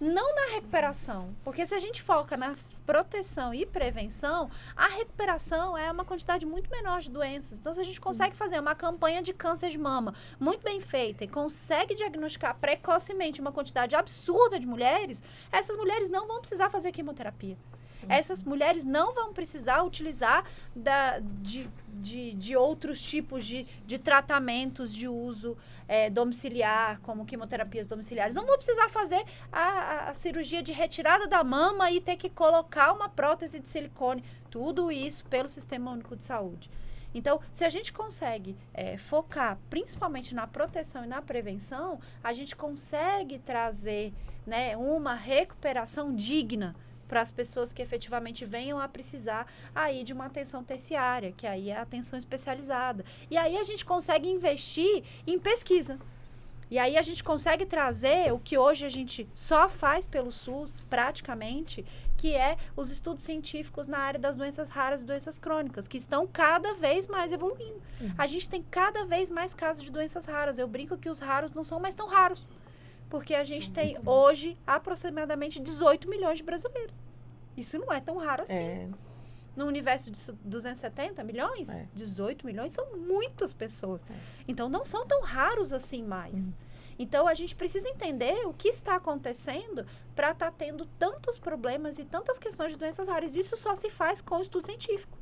Não na recuperação, porque se a gente foca na proteção e prevenção, a recuperação é uma quantidade muito menor de doenças. Então, se a gente consegue fazer uma campanha de câncer de mama muito bem feita e consegue diagnosticar precocemente uma quantidade absurda de mulheres, essas mulheres não vão precisar fazer quimioterapia. Essas mulheres não vão precisar utilizar de outros tipos de tratamentos de uso domiciliar, como quimioterapias domiciliares. Não vão precisar fazer a cirurgia de retirada da mama e ter que colocar uma prótese de silicone. Tudo isso pelo Sistema Único de Saúde. Então, se a gente consegue focar principalmente na proteção e na prevenção, a gente consegue trazer, né, uma recuperação digna para as pessoas que efetivamente venham a precisar aí de uma atenção terciária, que aí é a atenção especializada. E aí a gente consegue investir em pesquisa. E aí a gente consegue trazer o que hoje a gente só faz pelo SUS, praticamente, que é os estudos científicos na área das doenças raras e doenças crônicas, que estão cada vez mais evoluindo. A gente tem cada vez mais casos de doenças raras. Eu brinco que os raros não são mais tão raros, porque a gente tem hoje aproximadamente 18 milhões de brasileiros. Isso não é tão raro assim. No universo de 270 milhões, 18 milhões são muitas pessoas. Então, não são tão raros assim mais. Então, a gente precisa entender o que está acontecendo para estar tendo tantos problemas e tantas questões de doenças raras. Isso só se faz com o estudo científico.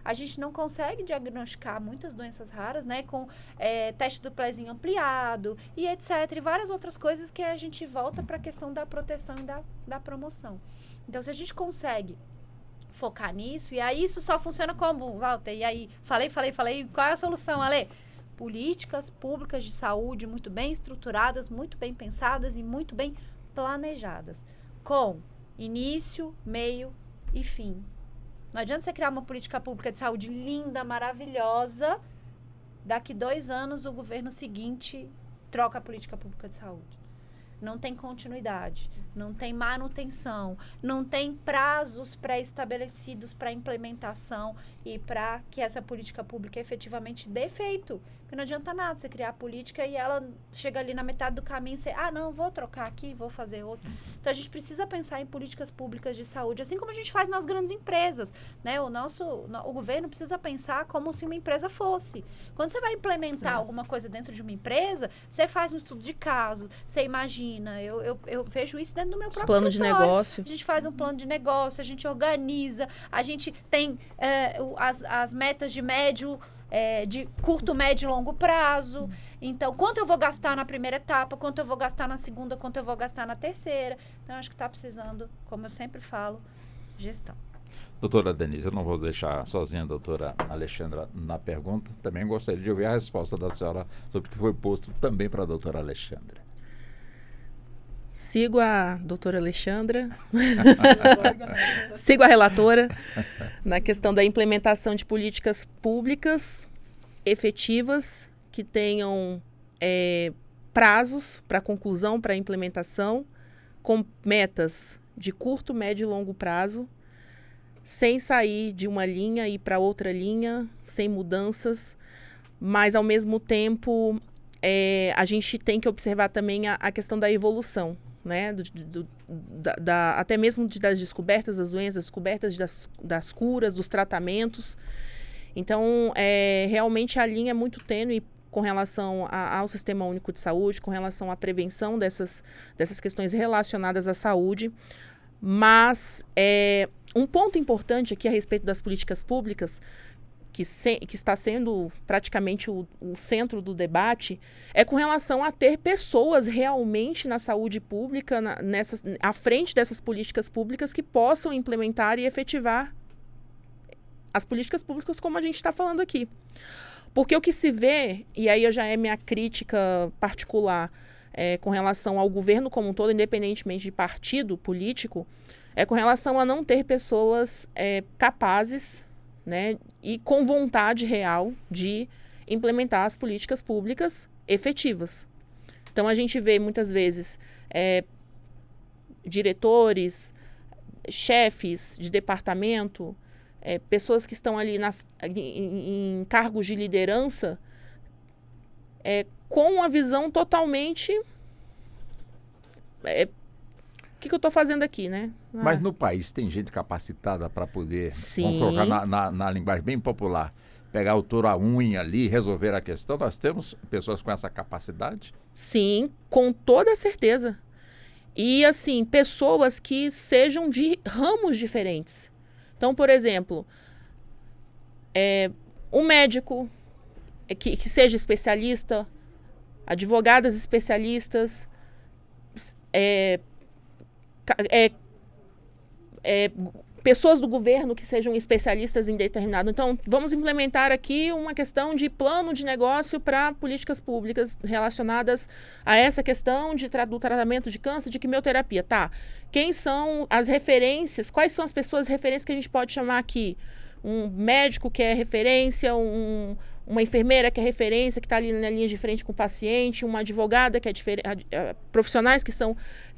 A gente não consegue diagnosticar muitas doenças raras, né, com teste do pezinho ampliado e etc. E várias outras coisas que a gente volta para a questão da proteção e da promoção. Então, se a gente consegue focar nisso, e aí isso só funciona como, Walter? E aí, falei, qual é a solução, Ale? Políticas públicas de saúde muito bem estruturadas, muito bem pensadas e muito bem planejadas, com início, meio e fim. Não adianta você criar uma política pública de saúde linda, maravilhosa, daqui 2 anos o governo seguinte troca a política pública de saúde. Não tem continuidade, não tem manutenção, não tem prazos pré-estabelecidos para implementação e para que essa política pública efetivamente dê efeito. Porque não adianta nada você criar a política e ela chega ali na metade do caminho e você, não, vou trocar aqui, vou fazer outra. Então, a gente precisa pensar em políticas públicas de saúde, assim como a gente faz nas grandes empresas, né? O governo precisa pensar como se uma empresa fosse. Quando você vai implementar alguma coisa dentro de uma empresa, você faz um estudo de caso, você imagina, eu vejo isso dentro do meu próprio plano de negócio. A gente faz um plano de negócio, a gente organiza, a gente tem as metas de médio, de curto, médio e longo prazo. Então, quanto eu vou gastar na primeira etapa, quanto eu vou gastar na segunda, quanto eu vou gastar na terceira. Então, acho que está precisando, como eu sempre falo, gestão. Doutora Denise, eu não vou deixar sozinha a doutora Alexandra na pergunta. Também gostaria de ouvir a resposta da senhora sobre o que foi posto também para a doutora Alexandra. Sigo a doutora Alexandra, sigo a relatora na questão da implementação de políticas públicas efetivas que tenham prazos para conclusão, para implementação, com metas de curto, médio e longo prazo, sem sair de uma linha e ir para outra linha, sem mudanças, mas ao mesmo tempo a gente tem que observar também a questão da evolução, né? Até mesmo das descobertas das doenças, descobertas das curas, dos tratamentos. Então, realmente a linha é muito tênue com relação ao Sistema Único de Saúde, com relação à prevenção dessas questões relacionadas à saúde. Mas um ponto importante aqui a respeito das políticas públicas, que está sendo praticamente o centro do debate, é com relação a ter pessoas realmente na saúde pública, à frente dessas políticas públicas, que possam implementar e efetivar as políticas públicas como a gente está falando aqui. Porque o que se vê, e aí já é minha crítica particular com relação ao governo como um todo, independentemente de partido político, é com relação a não ter pessoas capazes, né, e com vontade real de implementar as políticas públicas efetivas. Então, a gente vê muitas vezes diretores, chefes de departamento, pessoas que estão ali em cargos de liderança com uma visão totalmente... o que eu estou fazendo aqui, né? Mas no país tem gente capacitada para poder, Sim. vamos colocar na linguagem bem popular, pegar o touro à unha ali e resolver a questão? Nós temos pessoas com essa capacidade? Sim, com toda certeza. E, assim, pessoas que sejam de ramos diferentes. Então, por exemplo, um médico que seja especialista, advogadas especialistas, pessoas do governo que sejam especialistas em determinado. Então, vamos implementar aqui uma questão de plano de negócio para políticas públicas relacionadas a essa questão do tratamento de câncer, de quimioterapia. Tá, quem são as referências, quais são as pessoas referências que a gente pode chamar aqui? Um médico que é referência, uma enfermeira que é referência, que está ali na linha de frente com o paciente, uma advogada que é profissionais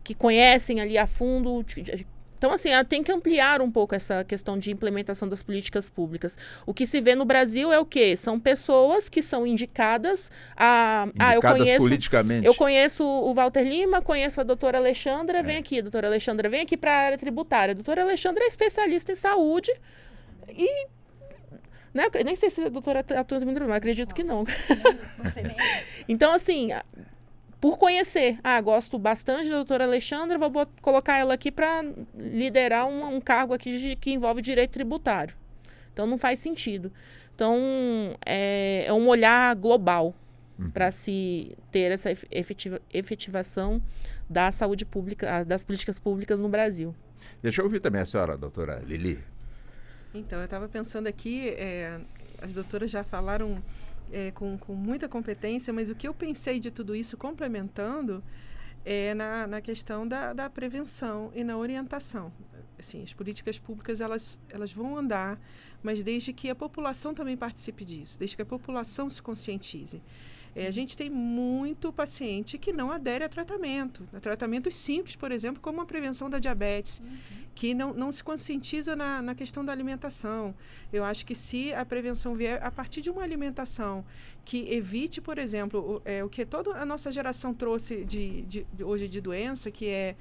que conhecem ali a fundo. Então, assim, tem que ampliar um pouco essa questão de implementação das políticas públicas. O que se vê no Brasil é o quê? São pessoas que são indicadas a... politicamente. Eu conheço o Walter Lima, conheço a doutora Alexandra, vem aqui, doutora Alexandra, vem aqui para a área tributária. A doutora Alexandra é especialista em saúde e... Né, eu nem sei se a doutora atua em mas acredito que não. Não sei nem. Então, assim... Por conhecer, gosto bastante da doutora Alexandra, vou colocar ela aqui para liderar um cargo aqui que envolve direito tributário. Então, não faz sentido. Então, é um olhar global para se ter essa efetivação da saúde pública, das políticas públicas no Brasil. Deixa eu ouvir também a senhora, doutora Lili. Então, eu estava pensando aqui, as doutoras já falaram... com muita competência, mas o que eu pensei de tudo isso, complementando, é na questão da prevenção e na orientação. Assim, as políticas públicas, elas vão andar, mas desde que a população também participe disso, desde que a população se conscientize. A gente tem muito paciente que não adere a tratamentos simples, por exemplo, como a prevenção da diabetes, que não se conscientiza na questão da alimentação. Eu acho que se a prevenção vier a partir de uma alimentação que evite, por exemplo, o que toda a nossa geração trouxe hoje de doença, que é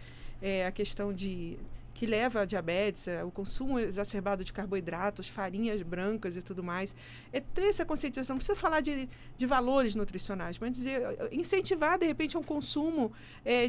a questão que leva a diabetes, o consumo exacerbado de carboidratos, farinhas brancas e tudo mais. É ter essa conscientização. Não precisa falar de valores nutricionais, mas incentivar, de repente, um consumo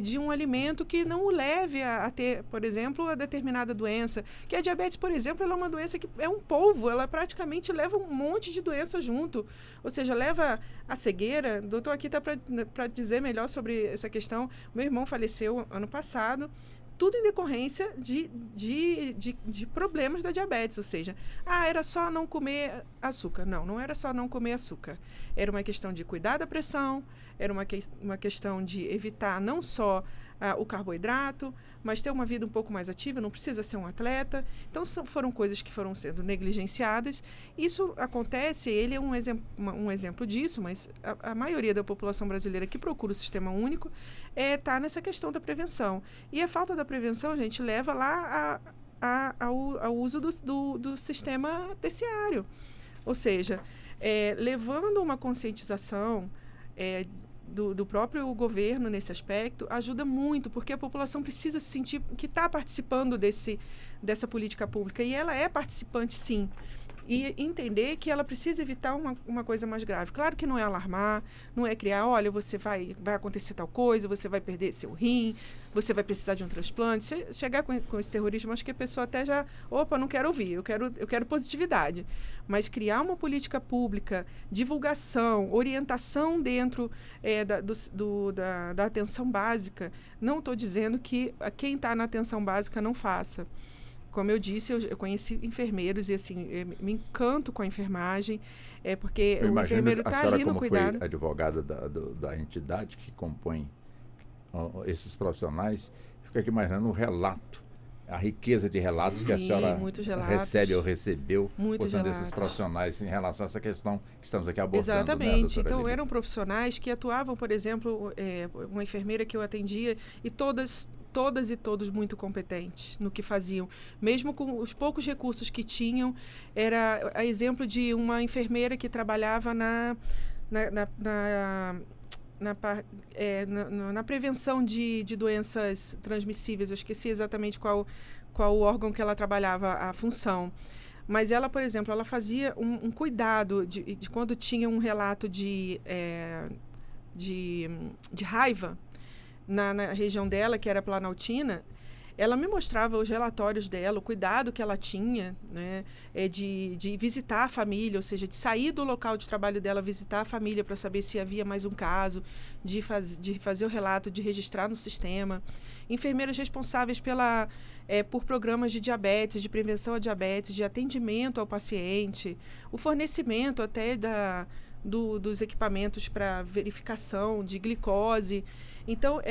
de um alimento que não o leve a ter, por exemplo, a determinada doença. Que a diabetes, por exemplo, ela é uma doença que é um polvo, ela praticamente leva um monte de doença junto. Ou seja, leva a cegueira. O doutor aqui está para dizer melhor sobre essa questão. Meu irmão faleceu ano passado, tudo em decorrência de problemas da diabetes, ou seja, era só não comer açúcar. Não era só não comer açúcar. Era uma questão de cuidar da pressão, era uma questão de evitar não só o carboidrato, mas ter uma vida um pouco mais ativa, não precisa ser um atleta. Então, foram coisas que foram sendo negligenciadas. Isso acontece, ele é um exemplo disso, mas a maioria da população brasileira que procura o sistema único está nessa questão da prevenção. E a falta da prevenção, gente, leva lá ao uso do sistema terciário. Ou seja, levando uma conscientização do próprio governo nesse aspecto, ajuda muito, porque a população precisa se sentir que está participando dessa política pública. E ela é participante, sim. E entender que ela precisa evitar uma coisa mais grave. Claro que não é alarmar, não é criar, olha, você vai acontecer tal coisa, você vai perder seu rim, você vai precisar de um transplante. Se chegar com esse terrorismo, acho que a pessoa até já, não quero ouvir, eu quero positividade. Mas criar uma política pública, divulgação, orientação dentro da atenção básica, não estou dizendo que quem está na atenção básica não faça. Como eu disse, eu conheci enfermeiros e, assim, me encanto com a enfermagem, porque o enfermeiro está ali no cuidado. Foi advogada da entidade que compõe esses profissionais, fica aqui imaginando o relato, a riqueza de relatos. Sim, que a senhora recebe ou recebeu, portanto, desses profissionais em relação a essa questão que estamos aqui abordando. Exatamente. Né, então, eram profissionais que atuavam, por exemplo, uma enfermeira que eu atendia, e todas e todos muito competentes no que faziam. Mesmo com os poucos recursos que tinham, era a exemplo de uma enfermeira que trabalhava na prevenção de doenças transmissíveis. Eu esqueci exatamente qual o órgão que ela trabalhava, a função. Mas ela, por exemplo, ela fazia um cuidado de quando tinha um relato de raiva na região dela, que era Planaltina. ela me mostrava os relatórios dela, o cuidado que ela tinha, né, de visitar a família, ou seja, de sair do local de trabalho dela, visitar a família para saber se havia mais um caso, de fazer o relato, de registrar no sistema. Enfermeiras responsáveis por programas de diabetes, de prevenção a diabetes, de atendimento ao paciente, o fornecimento até dos equipamentos para verificação de glicose. Então,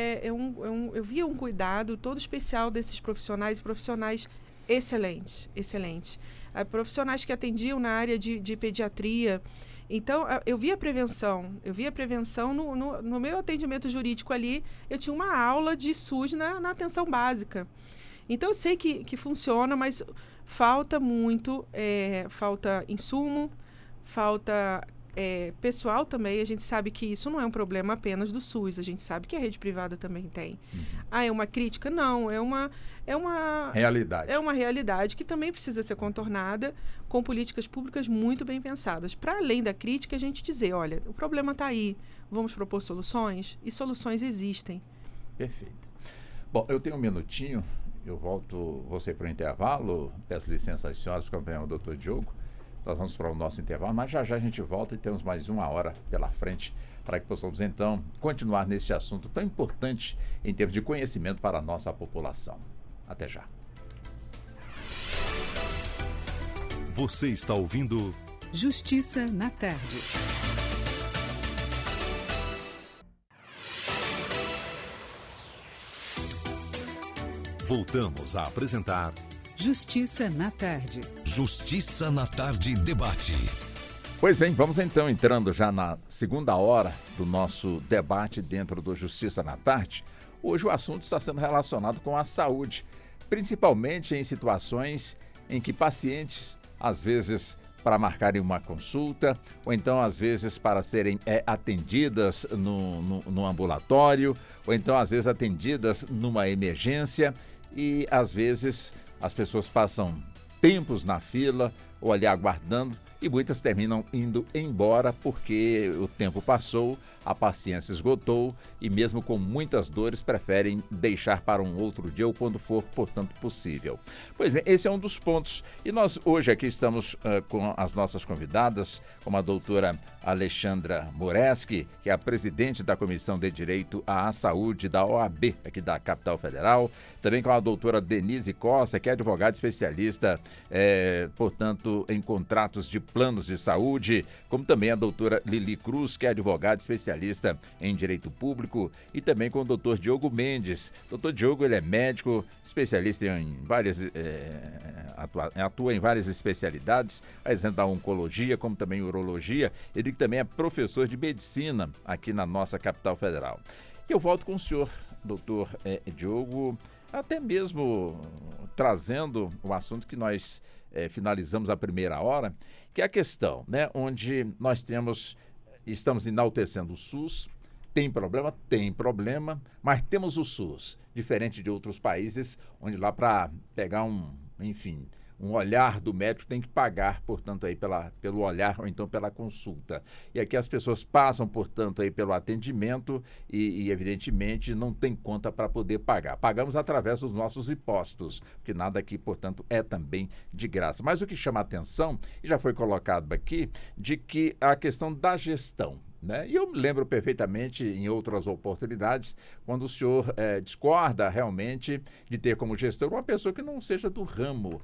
eu via um cuidado todo especial desses profissionais excelentes. Profissionais que atendiam na área de pediatria. Então, eu via a prevenção. No meu atendimento jurídico ali, eu tinha uma aula de SUS na atenção básica. Então, eu sei que funciona, mas falta muito, falta insumo, falta pessoal também. A gente sabe que isso não é um problema apenas do SUS, a gente sabe que a rede privada também tem. É uma crítica? Não, é uma realidade. É uma realidade que também precisa ser contornada com políticas públicas muito bem pensadas. Para além da crítica, a gente dizer, olha, o problema está aí, vamos propor soluções, e soluções existem. Perfeito. Bom, eu tenho um minutinho, eu volto você para o intervalo, peço licença às senhoras, acompanhar o doutor Diogo. Nós vamos para o nosso intervalo, mas já a gente volta e temos mais 1 hora pela frente para que possamos, então, continuar neste assunto tão importante em termos de conhecimento para a nossa população. Até já. Você está ouvindo Justiça na Tarde. Voltamos a apresentar Justiça na Tarde. Justiça na Tarde debate. Pois bem, vamos então entrando já na segunda hora do nosso debate dentro do Justiça na Tarde. Hoje o assunto está sendo relacionado com a saúde, principalmente em situações em que pacientes, às vezes para marcarem uma consulta, ou então às vezes para serem atendidas no ambulatório, ou então às vezes atendidas numa emergência, e às vezes as pessoas passam tempos na fila ou ali aguardando e muitas terminam indo embora porque o tempo passou, a paciência esgotou e mesmo com muitas dores preferem deixar para um outro dia ou quando for, portanto, possível. Pois bem, esse é um dos pontos e nós hoje aqui estamos com as nossas convidadas, como a doutora Alexandra Mureski, que é a presidente da Comissão de Direito à Saúde da OAB, aqui da Capital Federal, também com a doutora Denise Costa, que é advogada especialista, portanto, em contratos de planos de saúde, como também a doutora Lili Cruz, que é advogada especialista em direito público, e também com o doutor Diogo Mendes. Doutor Diogo, ele é médico, especialista em várias, atua em várias especialidades, a exemplo da oncologia, como também urologia. Ele também é professor de medicina aqui na nossa capital federal. E eu volto com o senhor, doutor Diogo, até mesmo trazendo o assunto que nós finalizamos a primeira hora, que é a questão, né, onde nós estamos enaltecendo o SUS. Tem problema, mas temos o SUS, diferente de outros países, onde lá para pegar um olhar do médico tem que pagar, portanto, aí pelo olhar ou então pela consulta. E aqui as pessoas passam, portanto, aí pelo atendimento e evidentemente, não tem conta para poder pagar. Pagamos através dos nossos impostos, porque nada aqui, portanto, é também de graça. Mas o que chama a atenção, e já foi colocado aqui, de que a questão da gestão, né? E eu me lembro perfeitamente em outras oportunidades, quando o senhor discorda realmente de ter como gestor uma pessoa que não seja do ramo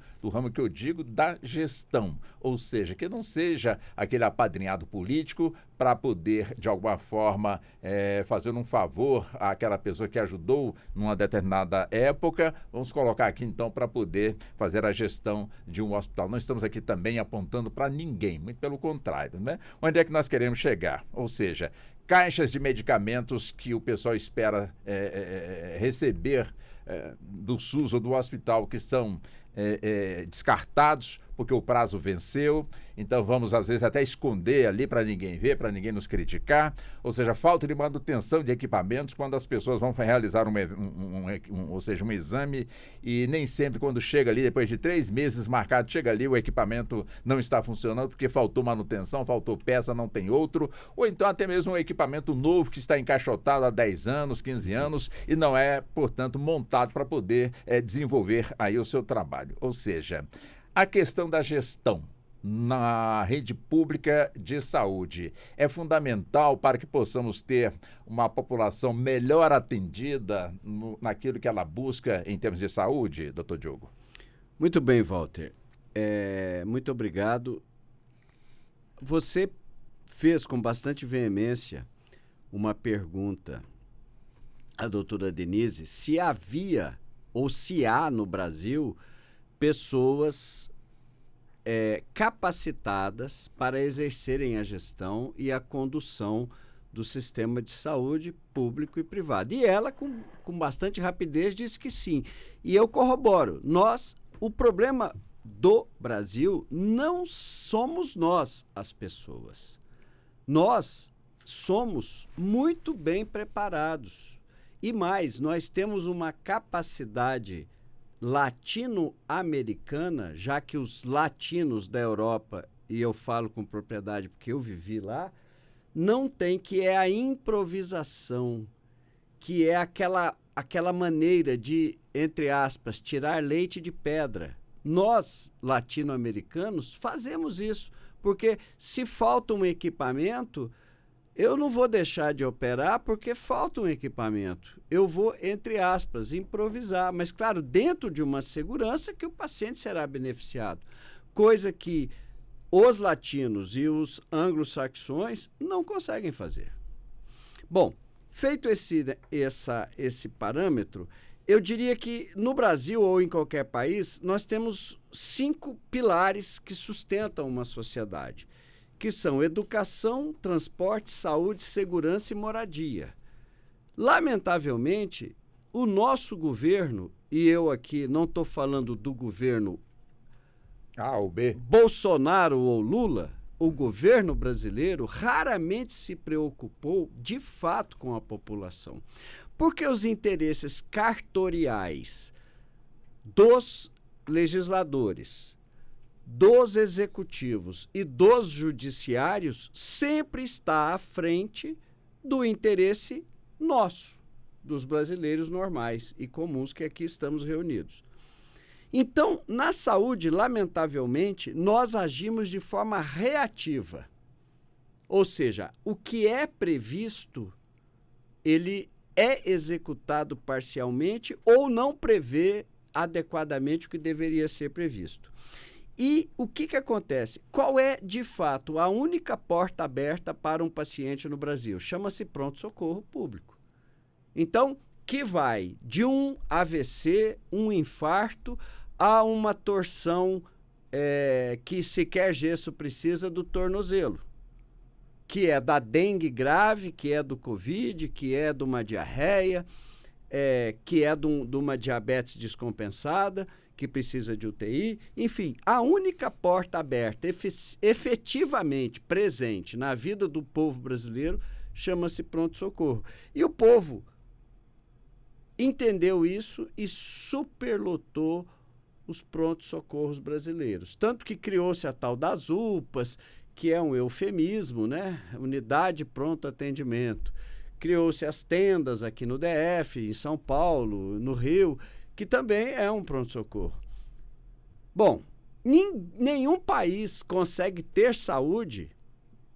que eu digo da gestão, ou seja, que não seja aquele apadrinhado político para poder, de alguma forma, fazer um favor àquela pessoa que ajudou numa determinada época. Vamos colocar aqui, então, para poder fazer a gestão de um hospital. Não estamos aqui também apontando para ninguém, muito pelo contrário, né? Onde é que nós queremos chegar? Ou seja, caixas de medicamentos que o pessoal espera receber do SUS ou do hospital que são descartados porque o prazo venceu, então vamos às vezes até esconder ali para ninguém ver, para ninguém nos criticar, ou seja, falta de manutenção de equipamentos quando as pessoas vão realizar um exame e nem sempre quando chega ali, depois de 3 meses marcado, chega ali o equipamento não está funcionando porque faltou manutenção, faltou peça, não tem outro, ou então até mesmo equipamento novo que está encaixotado há 10 anos, 15 anos e não é, portanto, montado para poder desenvolver aí o seu trabalho. Ou seja, a questão da gestão na rede pública de saúde é fundamental para que possamos ter uma população melhor atendida naquilo que ela busca em termos de saúde, doutor Diogo? Muito bem, Walter. Muito obrigado. Você fez com bastante veemência uma pergunta à doutora Denise se havia ou se há no Brasil pessoas capacitadas para exercerem a gestão e a condução do sistema de saúde público e privado. E ela, com bastante rapidez, disse que sim. E eu corroboro. O problema do Brasil não somos nós, as pessoas. Nós somos muito bem preparados. E mais, nós temos uma capacidade latino-americana, já que os latinos da Europa, e eu falo com propriedade porque eu vivi lá, não tem, que é a improvisação, que é aquela maneira de, entre aspas, tirar leite de pedra. Nós, latino-americanos, fazemos isso, porque se falta um equipamento, eu não vou deixar de operar porque falta um equipamento. Eu vou, entre aspas, improvisar, mas, claro, dentro de uma segurança que o paciente será beneficiado, coisa que os latinos e os anglo-saxões não conseguem fazer. Bom, feito esse parâmetro, eu diria que no Brasil ou em qualquer país, nós temos 5 pilares que sustentam uma sociedade, que são educação, transporte, saúde, segurança e moradia. Lamentavelmente, o nosso governo, e eu aqui não estou falando do governo ou B, Bolsonaro ou Lula, o governo brasileiro raramente se preocupou de fato com a população. Porque os interesses cartoriais dos legisladores, dos executivos e dos judiciários sempre está à frente do interesse nosso, dos brasileiros normais e comuns que aqui estamos reunidos. Então, na saúde, lamentavelmente, nós agimos de forma reativa. Ou seja, o que é previsto, ele é executado parcialmente ou não prevê adequadamente o que deveria ser previsto. E o que acontece? Qual é, de fato, a única porta aberta para um paciente no Brasil? Chama-se pronto-socorro público. Então, que vai de um AVC, um infarto, a uma torção que sequer gesso precisa do tornozelo, que é da dengue grave, que é do Covid, que é de uma diarreia, que é de uma diabetes descompensada, que precisa de UTI. Enfim, a única porta aberta efetivamente presente na vida do povo brasileiro chama-se pronto-socorro. E o povo entendeu isso e superlotou os pronto-socorros brasileiros. Tanto que criou-se a tal das UPAs, que é um eufemismo, né? Unidade Pronto Atendimento. Criou-se as tendas aqui no DF, em São Paulo, no Rio, que também é um pronto-socorro. Bom, nenhum país consegue ter saúde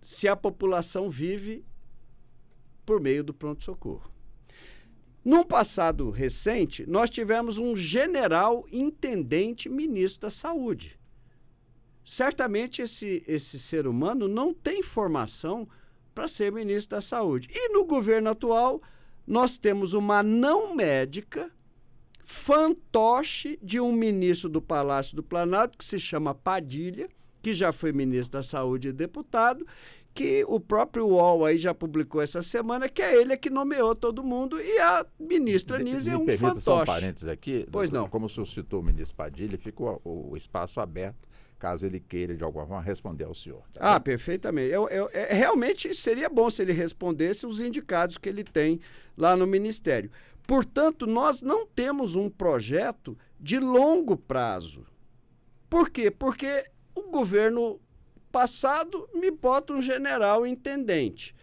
se a população vive por meio do pronto-socorro. Num passado recente, nós tivemos um general intendente ministro da Saúde. Certamente esse ser humano não tem formação para ser ministro da Saúde. E no governo atual, nós temos uma não médica, fantoche de um ministro do Palácio do Planalto, que se chama Padilha, que já foi ministro da Saúde e deputado, que o próprio UOL aí já publicou essa semana, que é ele que nomeou todo mundo, e a ministra Anísia é um fantoche. Me permita só um parênteses aqui. Pois doutor, não. Como o senhor citou o ministro Padilha, fica o espaço aberto, caso ele queira, de alguma forma, responder ao senhor. Tá bom? Perfeitamente. Realmente seria bom se ele respondesse os indicados que ele tem lá no Ministério. Portanto, nós não temos um projeto de longo prazo. Por quê? Porque o governo passado me bota um general intendente.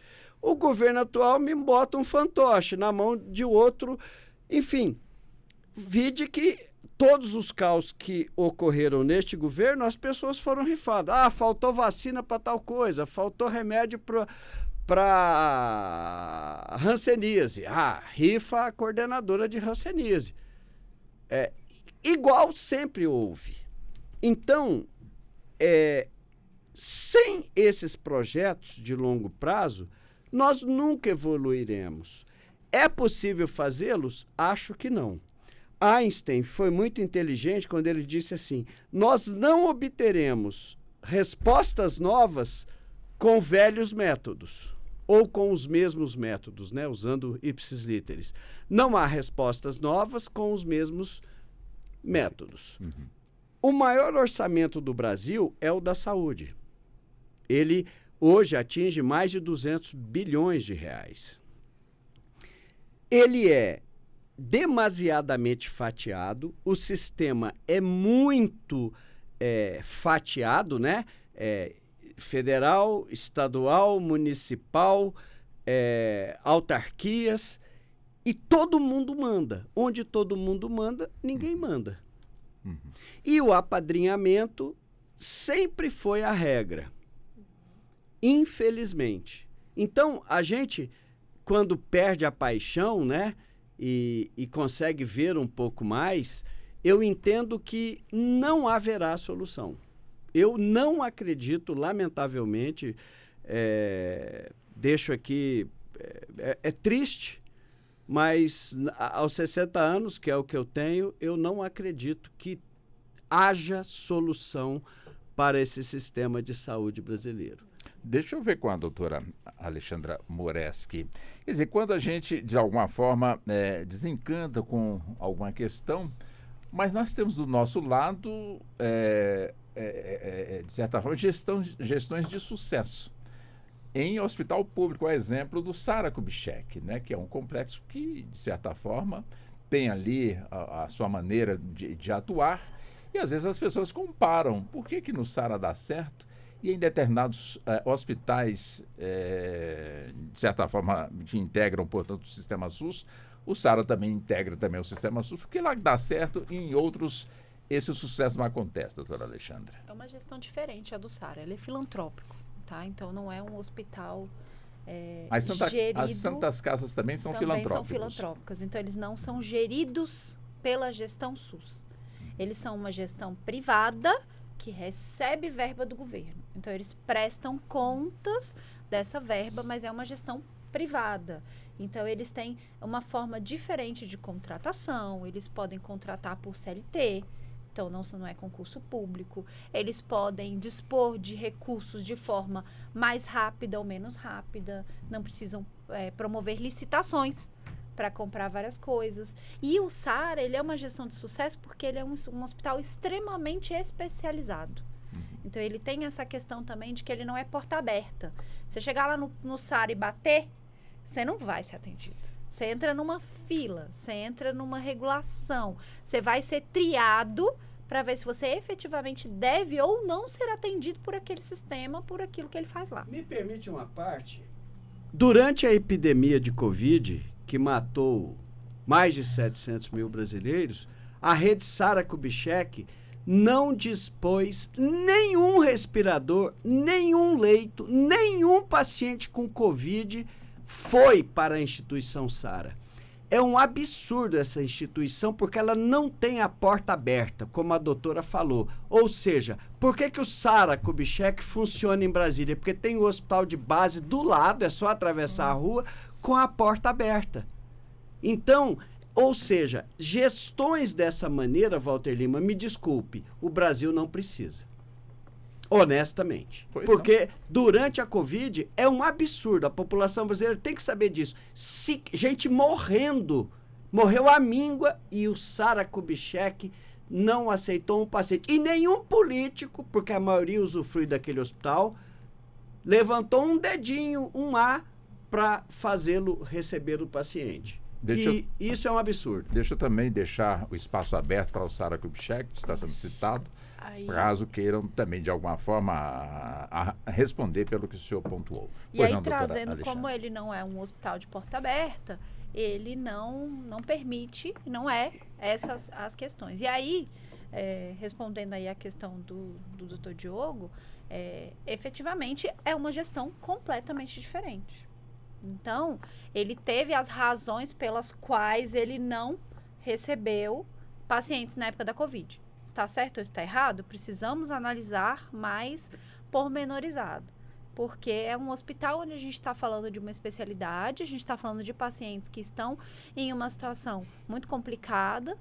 O governo atual me bota um fantoche na mão de outro. Enfim, vide que todos os caos que ocorreram neste governo, as pessoas foram rifadas. Ah, faltou vacina para tal coisa, faltou remédio para hanseníase. Ah, rifa a coordenadora de hanseníase. Igual sempre houve. Então, sem esses projetos de longo prazo, nós nunca evoluiremos. É possível fazê-los? Acho que não. Einstein foi muito inteligente quando ele disse assim: nós não obteremos respostas novas com velhos métodos, ou com os mesmos métodos, né? Usando ipsis literis. Não há respostas novas com os mesmos métodos. Uhum. O maior orçamento do Brasil é o da saúde. Ele hoje atinge mais de 200 bilhões de reais. Ele é demasiadamente fatiado, o sistema é muito fatiado, né? Federal, estadual, municipal, autarquias, e todo mundo manda. Onde todo mundo manda, ninguém manda. Uhum. E o apadrinhamento sempre foi a regra, infelizmente. Então, a gente, quando perde a paixão, né, e consegue ver um pouco mais, eu entendo que não haverá solução. Eu não acredito, lamentavelmente, deixo aqui, é triste, mas aos 60 anos, que é o que eu tenho, eu não acredito que haja solução para esse sistema de saúde brasileiro. Deixa eu ver com a doutora Alexandra Moreschi. Quer dizer, quando a gente, de alguma forma, desencanta com alguma questão, mas nós temos do nosso lado, de certa forma, gestões de sucesso. Em hospital público, a exemplo do Sara Kubitschek, né, que é um complexo que, de certa forma, tem ali a sua maneira de atuar, e às vezes as pessoas comparam. Por que no Sara dá certo e em determinados hospitais, de certa forma, que integram, portanto, o sistema SUS, o Sara também integra também o sistema SUS, porque lá dá certo e em outros esse sucesso não acontece, doutora Alexandra? É uma gestão diferente a do Sara, ele é filantrópico, tá? Então não é um hospital gerido... As Santas Casas também são filantrópicas. Também são filantrópicas, então eles não são geridos pela gestão SUS. Eles são uma gestão privada que recebe verba do governo. Então, eles prestam contas dessa verba, mas é uma gestão privada. Então, eles têm uma forma diferente de contratação, eles podem contratar por CLT, então não é concurso público. Eles podem dispor de recursos de forma mais rápida ou menos rápida, não precisam promover licitações para comprar várias coisas. E o Sara, ele é uma gestão de sucesso porque ele é um hospital extremamente especializado. Então, ele tem essa questão também de que ele não é porta aberta. Você chegar lá no Sara e bater, você não vai ser atendido. Você entra numa fila, você entra numa regulação, você vai ser triado para ver se você efetivamente deve ou não ser atendido por aquele sistema, por aquilo que ele faz lá. Me permite uma parte? Durante a epidemia de Covid, que matou mais de 700 mil brasileiros, a rede Sara Kubitschek não dispôs nenhum respirador, nenhum leito, nenhum paciente com Covid foi para a instituição Sara. É um absurdo essa instituição, porque ela não tem a porta aberta, como a doutora falou. Ou seja, por que o Sara Kubitschek funciona em Brasília? Porque tem o hospital de base do lado, é só atravessar a rua, com a porta aberta. Então, ou seja, gestões dessa maneira, Walter Lima, me desculpe, o Brasil não precisa. Honestamente. Porque durante a Covid é um absurdo, a população brasileira tem que saber disso. Gente morrendo, morreu à míngua e o Sara Kubitschek não aceitou um paciente. E nenhum político, porque a maioria usufrui daquele hospital, levantou um dedinho, um A, para fazê-lo receber o paciente. E isso é um absurdo. Deixa eu também deixar o espaço aberto para o Sara Kubitschek, que está sendo citado, caso queiram também, de alguma forma, a responder pelo que o senhor pontuou. E aí, trazendo como ele não é um hospital de porta aberta, ele não permite, não é essas as questões. E aí, respondendo aí a questão do Dr. Diogo, efetivamente é uma gestão completamente diferente. Então, ele teve as razões pelas quais ele não recebeu pacientes na época da Covid. Está certo ou está errado? Precisamos analisar mais pormenorizado. Porque é um hospital onde a gente está falando de uma especialidade, a gente está falando de pacientes que estão em uma situação muito complicada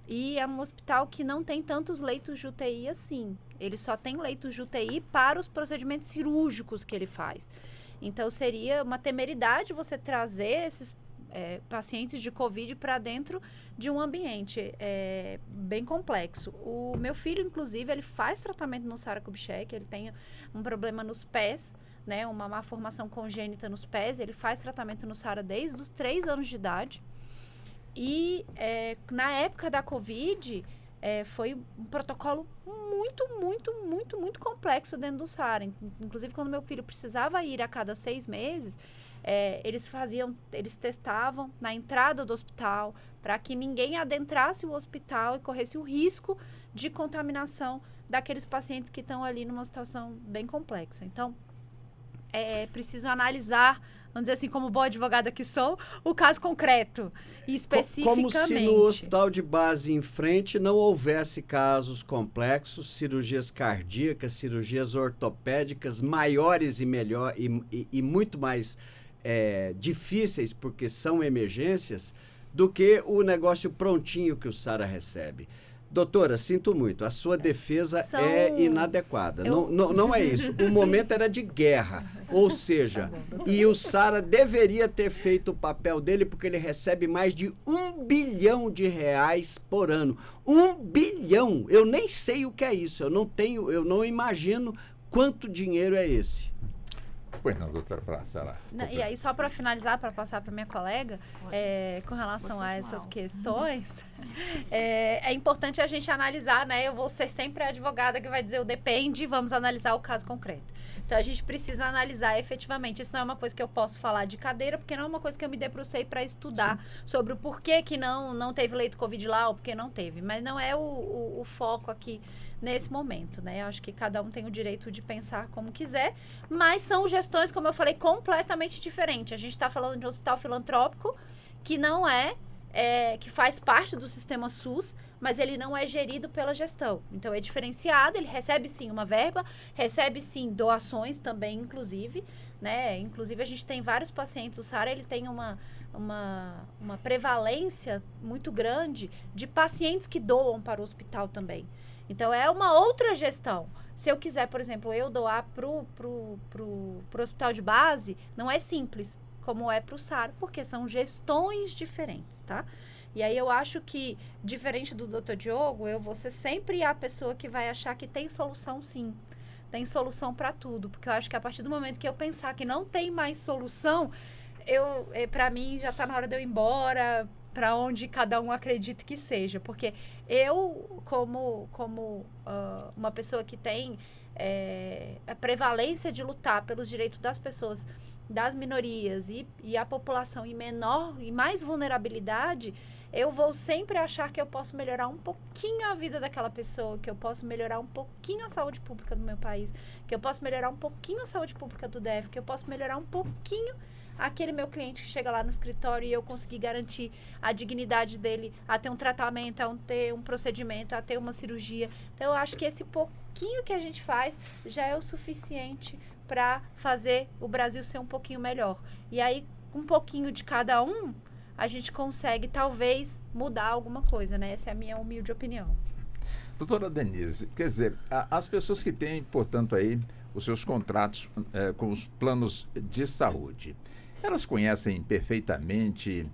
e é um hospital que não tem tantos leitos de UTI assim. Ele só tem leitos de UTI para os procedimentos cirúrgicos que ele faz. Então, seria uma temeridade você trazer esses pacientes de Covid para dentro de um ambiente bem complexo. O meu filho, inclusive, ele faz tratamento no Sara Kubitschek, ele tem um problema nos pés, né, uma má formação congênita nos pés, ele faz tratamento no Sara desde os 3 anos de idade. E na época da Covid, foi um protocolo muito complexo dentro do Sara. Inclusive, quando meu filho precisava ir a cada 6 meses, eles testavam na entrada do hospital para que ninguém adentrasse o hospital e corresse o risco de contaminação daqueles pacientes que estão ali numa situação bem complexa. Então, é preciso analisar, vamos dizer assim, como boa advogada que sou, o caso concreto, especificamente. Como se no hospital de base em frente não houvesse casos complexos, cirurgias cardíacas, cirurgias ortopédicas maiores e muito mais difíceis, porque são emergências, do que o negócio prontinho que o Sara recebe. Doutora, sinto muito, a sua defesa é inadequada. Não é isso. O momento era de guerra. Ou seja, e o Sara deveria ter feito o papel dele, porque ele recebe mais de R$1 bilhão por ano. 1 bilhão! Eu nem sei o que é isso. Eu não imagino quanto dinheiro é esse. Pois não, doutora, para Sara. E aí, só para finalizar, para passar para minha colega, com relação a essas questões, é importante a gente analisar, né? Eu vou ser sempre a advogada que vai dizer o depende, vamos analisar o caso concreto. Então, a gente precisa analisar efetivamente. Isso não é uma coisa que eu posso falar de cadeira, porque não é uma coisa que eu me debrucei para estudar sobre o porquê que não teve leito Covid lá ou porque não teve. Mas não é o foco aqui nesse momento, né? Eu acho que cada um tem o direito de pensar como quiser, mas são gestões, como eu falei, completamente diferentes. A gente está falando de um hospital filantrópico que não que faz parte do sistema SUS, mas ele não é gerido pela gestão. Então, é diferenciado, ele recebe sim uma verba, recebe sim doações também, inclusive, né? Inclusive, a gente tem vários pacientes, o Sara, ele tem uma prevalência muito grande de pacientes que doam para o hospital também. Então, é uma outra gestão. Se eu quiser, por exemplo, eu doar pro hospital de base, não é simples, como é pro Sara, porque são gestões diferentes, tá? E aí eu acho que, diferente do Dr. Diogo, eu vou ser sempre a pessoa que vai achar que tem solução, sim. Tem solução para tudo, porque eu acho que a partir do momento que eu pensar que não tem mais solução, para mim já tá na hora de eu ir embora, para onde cada um acredita que seja, porque eu, como uma pessoa que tem a prevalência de lutar pelos direitos das pessoas, das minorias e a população em menor e mais vulnerabilidade, eu vou sempre achar que eu posso melhorar um pouquinho a vida daquela pessoa, que eu posso melhorar um pouquinho a saúde pública do meu país, que eu posso melhorar um pouquinho a saúde pública do DF, que eu posso melhorar um pouquinho aquele meu cliente que chega lá no escritório e eu conseguir garantir a dignidade dele a ter um tratamento, a ter um procedimento, a ter uma cirurgia. Então, eu acho que esse pouquinho que a gente faz já é o suficiente para fazer o Brasil ser um pouquinho melhor. E aí, um pouquinho de cada um, a gente consegue, talvez, mudar alguma coisa, né? Essa é a minha humilde opinião. Doutora Denise, quer dizer, as pessoas que têm, portanto, aí os seus contratos com os planos de saúde, elas conhecem perfeitamente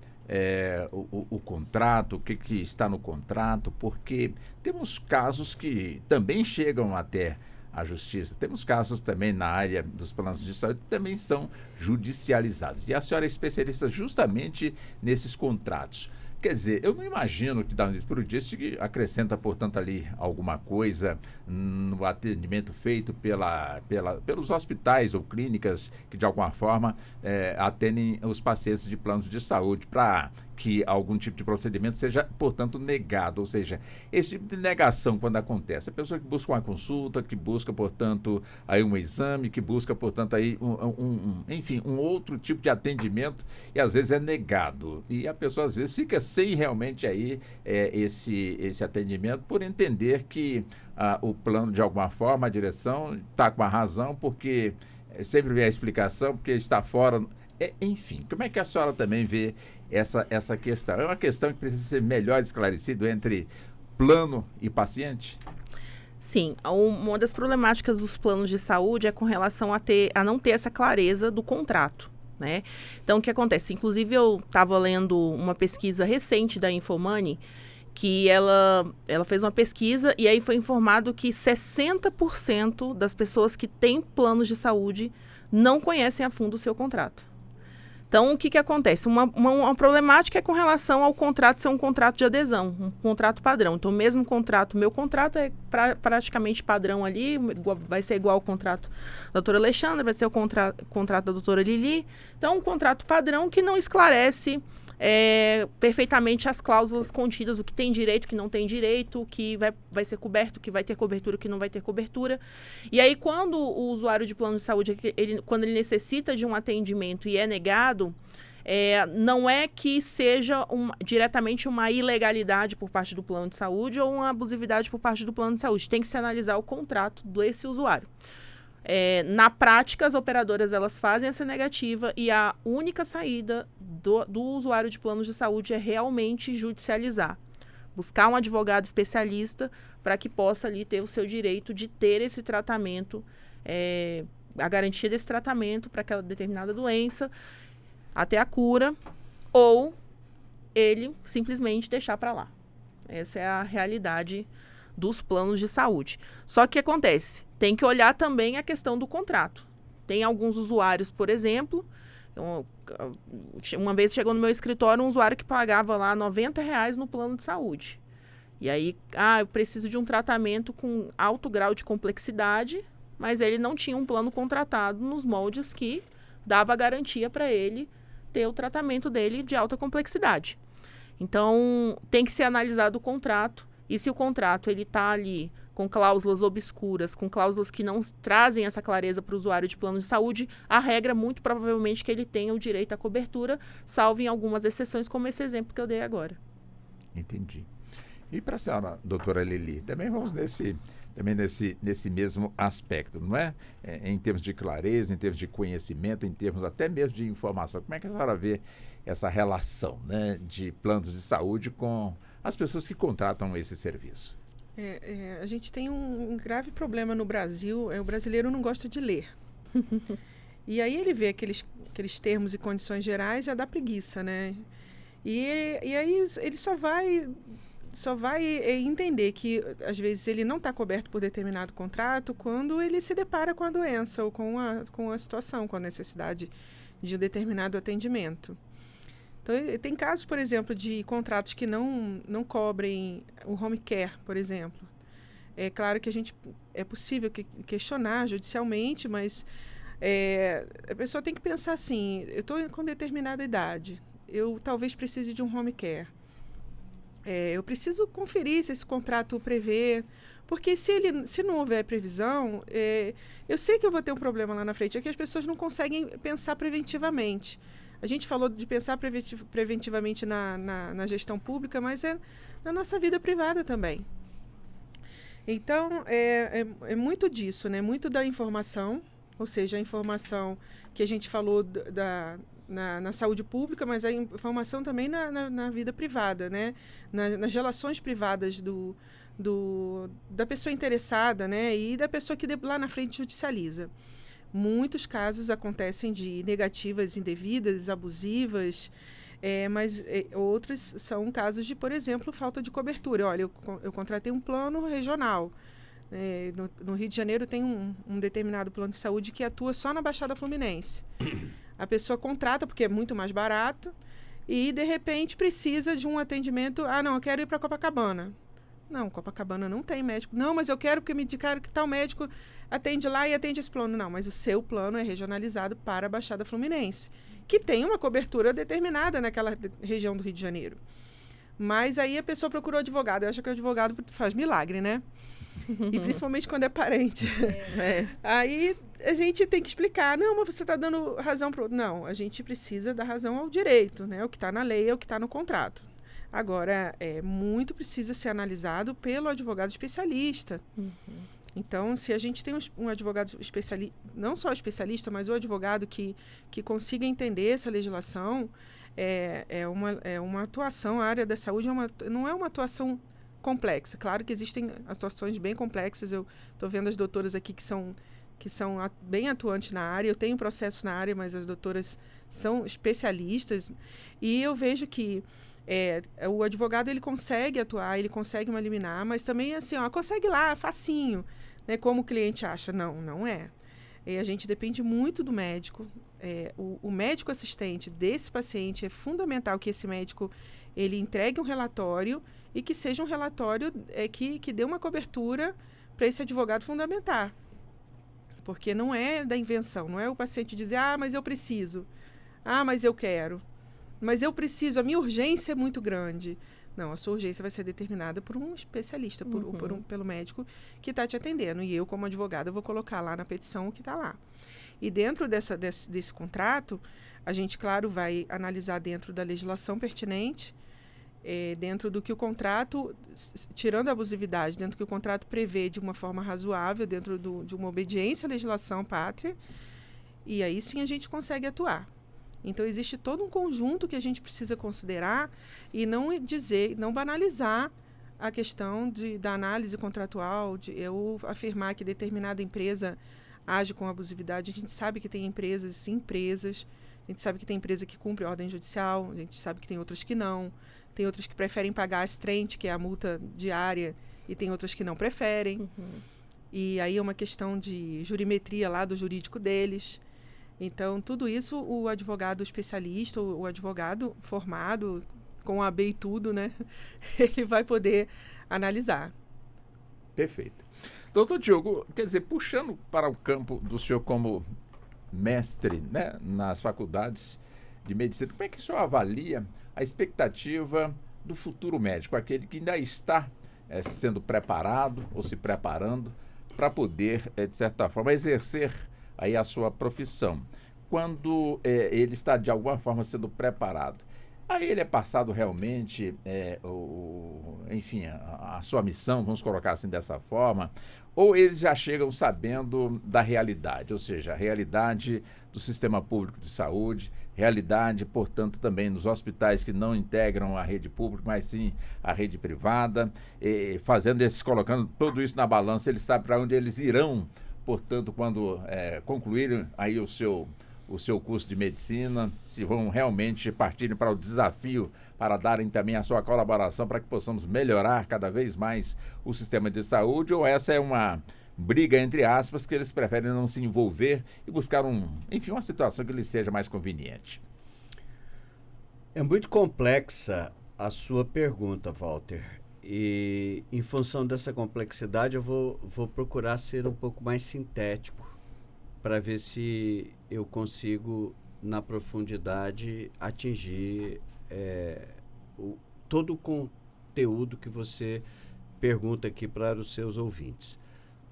o contrato, o que está no contrato, porque temos casos que também chegam até à justiça. Temos casos também na área dos planos de saúde que também são judicializados. E a senhora é especialista justamente nesses contratos. Quer dizer, eu não imagino que da noite para o dia se acrescenta, portanto, ali alguma coisa no atendimento feito pelos hospitais ou clínicas que, de alguma forma, atendem os pacientes de planos de saúde para que algum tipo de procedimento seja, portanto, negado. Ou seja, esse tipo de negação, quando acontece, a pessoa que busca uma consulta, que busca, portanto, aí um exame, que busca, portanto, aí enfim, um outro tipo de atendimento e às vezes é negado. E a pessoa, às vezes, fica sem realmente aí esse atendimento por entender que o plano, de alguma forma, a direção está com a razão, porque sempre vem a explicação, porque está fora. Enfim, como é que a senhora também vê essa questão? É uma questão que precisa ser melhor esclarecido entre plano e paciente? Sim, uma das problemáticas dos planos de saúde é com relação a não ter essa clareza do contrato, né? Então, o que acontece? Inclusive, eu estava lendo uma pesquisa recente da Infomoney, que ela fez uma pesquisa e aí foi informado que 60% das pessoas que têm planos de saúde não conhecem a fundo o seu contrato. Então, o que acontece? Uma problemática é com relação ao contrato ser um contrato de adesão, um contrato padrão. Então, mesmo contrato, meu contrato é praticamente padrão ali, vai ser igual ao contrato da doutora Alexandra, vai ser o contrato da doutora Lili. Então, um contrato padrão que não esclarece perfeitamente as cláusulas contidas, o que tem direito, o que não tem direito, o que vai ser coberto, o que vai ter cobertura, o que não vai ter cobertura. E aí, quando o usuário de plano de saúde, quando ele necessita de um atendimento e é negado, não é que seja diretamente uma ilegalidade por parte do plano de saúde ou uma abusividade por parte do plano de saúde. Tem que se analisar o contrato desse usuário. Na prática, as operadoras elas fazem essa negativa e a única saída do usuário de planos de saúde é realmente judicializar. Buscar um advogado especialista para que possa ali ter o seu direito de ter esse tratamento, a garantia desse tratamento para aquela determinada doença, até a cura, ou ele simplesmente deixar para lá. Essa é a realidade dos planos de saúde. Só que o que acontece? Tem que olhar também a questão do contrato. Tem alguns usuários, por exemplo, uma vez chegou no meu escritório um usuário que pagava lá R$90 no plano de saúde. E aí, eu preciso de um tratamento com alto grau de complexidade, mas ele não tinha um plano contratado nos moldes que dava garantia para ele ter o tratamento dele de alta complexidade. Então, tem que ser analisado o contrato. E se o contrato ele está ali com cláusulas obscuras, com cláusulas que não trazem essa clareza para o usuário de plano de saúde, a regra muito provavelmente que ele tenha o direito à cobertura, salvo em algumas exceções, como esse exemplo que eu dei agora. Entendi. E para a senhora, doutora Lili, também vamos nesse mesmo aspecto, não é? Em termos de clareza, em termos de conhecimento, em termos até mesmo de informação. Como é que a senhora vê essa relação, né, de planos de saúde com as pessoas que contratam esse serviço? A gente tem um grave problema no Brasil, o brasileiro não gosta de ler. E aí ele vê aqueles termos e condições gerais, já dá preguiça, né? E aí ele só vai entender que, às vezes, ele não está coberto por determinado contrato quando ele se depara com a doença ou com a situação, com a necessidade de um determinado atendimento. Então, tem casos, por exemplo, de contratos que não cobrem o home care, por exemplo. É claro que é possível questionar judicialmente, mas a pessoa tem que pensar assim, eu estou com determinada idade, eu talvez precise de um home care. Eu preciso conferir se esse contrato prevê, porque se não houver previsão, eu sei que eu vou ter um problema lá na frente, é que as pessoas não conseguem pensar preventivamente. A gente falou de pensar preventivamente na gestão pública, mas na nossa vida privada também. Então, é muito disso, né? Muito da informação, ou seja, a informação que a gente falou na saúde pública, mas a informação também na vida privada, né? Nas relações privadas da pessoa interessada, né? E da pessoa que lá na frente judicializa. Muitos casos acontecem de negativas indevidas, abusivas, mas outros são casos de, por exemplo, falta de cobertura. Olha, eu contratei um plano regional, No Rio de Janeiro tem um determinado plano de saúde que atua só na Baixada Fluminense. A pessoa contrata porque é muito mais barato e, de repente, precisa de um atendimento. Não, eu quero ir para Copacabana. Não, Copacabana não tem médico. Não, mas eu quero porque me indicaram que tal médico atende lá e atende esse plano. Não, mas o seu plano é regionalizado para a Baixada Fluminense, que tem uma cobertura determinada naquela região do Rio de Janeiro. Mas aí a pessoa procurou advogado. Eu acho que o advogado faz milagre, né? E principalmente quando é parente. Aí a gente tem que explicar. Não, mas você está dando razão para o outro. Não, a gente precisa dar razão ao direito, né? O que está na lei é o que está no contrato. Agora, muito precisa ser analisado pelo advogado especialista. Então, se a gente tem um advogado especialista, não só especialista, mas o advogado que consiga entender essa legislação, é uma atuação, a área da saúde não é uma atuação complexa. Claro que existem atuações bem complexas. Eu estou vendo as doutoras aqui que são bem atuantes na área. Eu tenho processo na área, mas as doutoras são especialistas. E eu vejo que o advogado ele consegue atuar, ele consegue uma liminar, mas também assim, consegue lá, facinho, né? Como o cliente acha. Não é. A gente depende muito do médico. O médico assistente desse paciente, é fundamental que esse médico ele entregue um relatório e que seja um relatório que dê uma cobertura para esse advogado fundamentar. Porque não é da invenção, não é o paciente dizer, mas eu preciso, mas eu quero, mas eu preciso, a minha urgência é muito grande. Não, a sua urgência vai ser determinada por um especialista, pelo médico que está te atendendo. E eu, como advogada, vou colocar lá na petição o que está lá. E dentro desse contrato, a gente, claro, vai analisar dentro da legislação pertinente, dentro do que o contrato, tirando a abusividade, dentro do que o contrato prevê de uma forma razoável, dentro de uma obediência à legislação pátria, e aí sim a gente consegue atuar. Então, existe todo um conjunto que a gente precisa considerar e não banalizar a questão da análise contratual, de eu afirmar que determinada empresa age com abusividade. A gente sabe que tem empresas, a gente sabe que tem empresa que cumpre ordem judicial, a gente sabe que tem outras que não. Tem outras que preferem pagar a astrente, que é a multa diária, e tem outras que não preferem. E aí é uma questão de jurimetria lá do jurídico deles. Então, tudo isso o advogado especialista, o advogado formado, com a AB e tudo, né? Ele vai poder analisar. Perfeito. Doutor Diogo, quer dizer, puxando para o campo do senhor como mestre, né, nas faculdades de medicina, como é que o senhor avalia a expectativa do futuro médico, aquele que ainda está sendo preparado ou se preparando para poder, de certa forma, exercer aí a sua profissão? Quando ele está, de alguma forma, sendo preparado, a ele é passado realmente, enfim, a sua missão, vamos colocar assim dessa forma, ou eles já chegam sabendo da realidade, ou seja, a realidade do sistema público de saúde, realidade, portanto, também nos hospitais que não integram a rede pública, mas sim a rede privada, colocando tudo isso na balança, eles sabem para onde eles irão, portanto, quando concluírem aí o seu curso de medicina, se vão realmente partirem para o desafio, para darem também a sua colaboração para que possamos melhorar cada vez mais o sistema de saúde, ou essa é uma briga, entre aspas, que eles preferem não se envolver e buscar uma situação que lhes seja mais conveniente? É muito complexa a sua pergunta, Walter. E em função dessa complexidade eu vou procurar ser um pouco mais sintético para ver se eu consigo, na profundidade, atingir todo o conteúdo que você pergunta aqui para os seus ouvintes.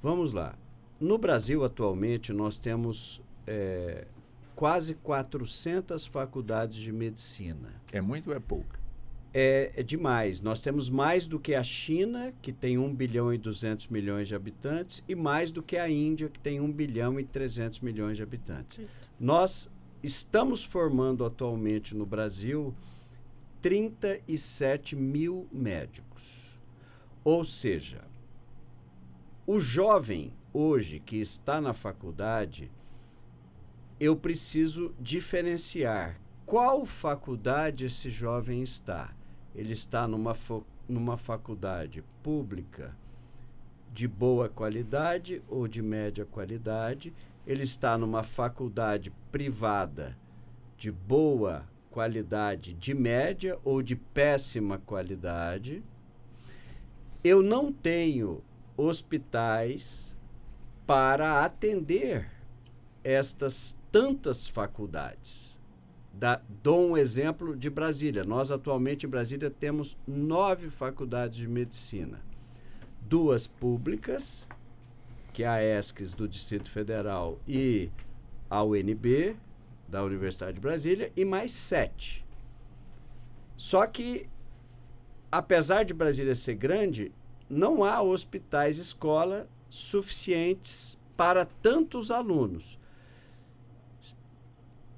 Vamos lá. No Brasil, atualmente, nós temos quase 400 faculdades de medicina. É muito ou é pouco? É demais. Nós temos mais do que a China, que tem 1 bilhão e 200 milhões de habitantes, e mais do que a Índia, que tem 1 bilhão e 300 milhões de habitantes. Nós estamos formando atualmente no Brasil 37 mil médicos. Ou seja, o jovem hoje que está na faculdade, eu preciso diferenciar qual faculdade esse jovem está. Ele está numa faculdade pública de boa qualidade ou de média qualidade, ele está numa faculdade privada de boa qualidade, de média ou de péssima qualidade. Eu não tenho hospitais para atender estas tantas faculdades. Dou um exemplo de Brasília. Nós, atualmente, em Brasília, temos 9 faculdades de medicina. 2 públicas, que é a ESCS do Distrito Federal e a UNB, da Universidade de Brasília, e mais 7. Só que, apesar de Brasília ser grande, não há hospitais escola suficientes para tantos alunos.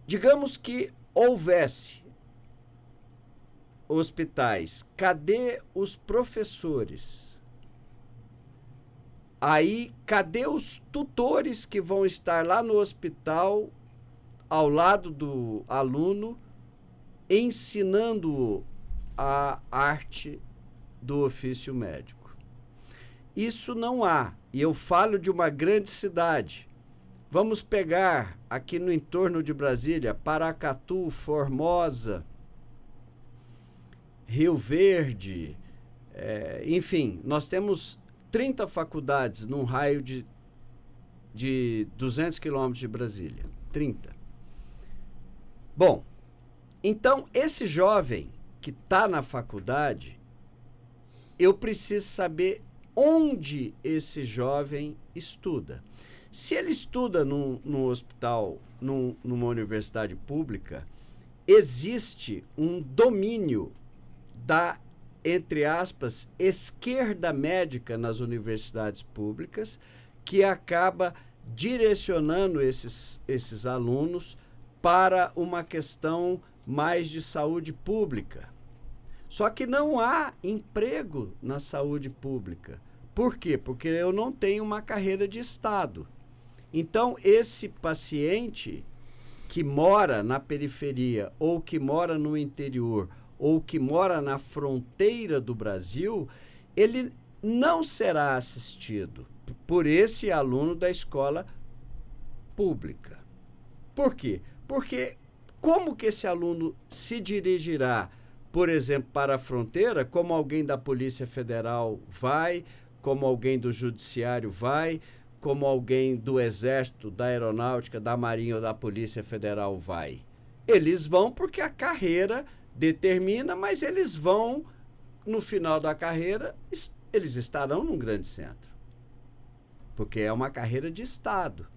Digamos que houvesse hospitais, cadê os professores? Aí, cadê os tutores que vão estar lá no hospital, ao lado do aluno, ensinando-o a arte do ofício médico? Isso não há. E eu falo de uma grande cidade. Vamos pegar aqui no entorno de Brasília, Paracatu, Formosa, Rio Verde, enfim, nós temos 30 faculdades num raio de 200 quilômetros de Brasília. 30. Bom, então esse jovem que está na faculdade, eu preciso saber onde esse jovem estuda. Se ele estuda num hospital, numa universidade pública, existe um domínio da, entre aspas, esquerda médica nas universidades públicas, que acaba direcionando esses alunos para uma questão mais de saúde pública. Só que não há emprego na saúde pública. Por quê? Porque eu não tenho uma carreira de Estado. Então, esse paciente que mora na periferia, ou que mora no interior, ou que mora na fronteira do Brasil, ele não será assistido por esse aluno da escola pública. Por quê? Porque como que esse aluno se dirigirá, por exemplo, para a fronteira, como alguém da Polícia Federal vai, como alguém do Judiciário vai, como alguém do Exército, da Aeronáutica, da Marinha ou da Polícia Federal vai? Eles vão porque a carreira determina, mas eles vão, no final da carreira, eles estarão num grande centro. Porque é uma carreira de Estado.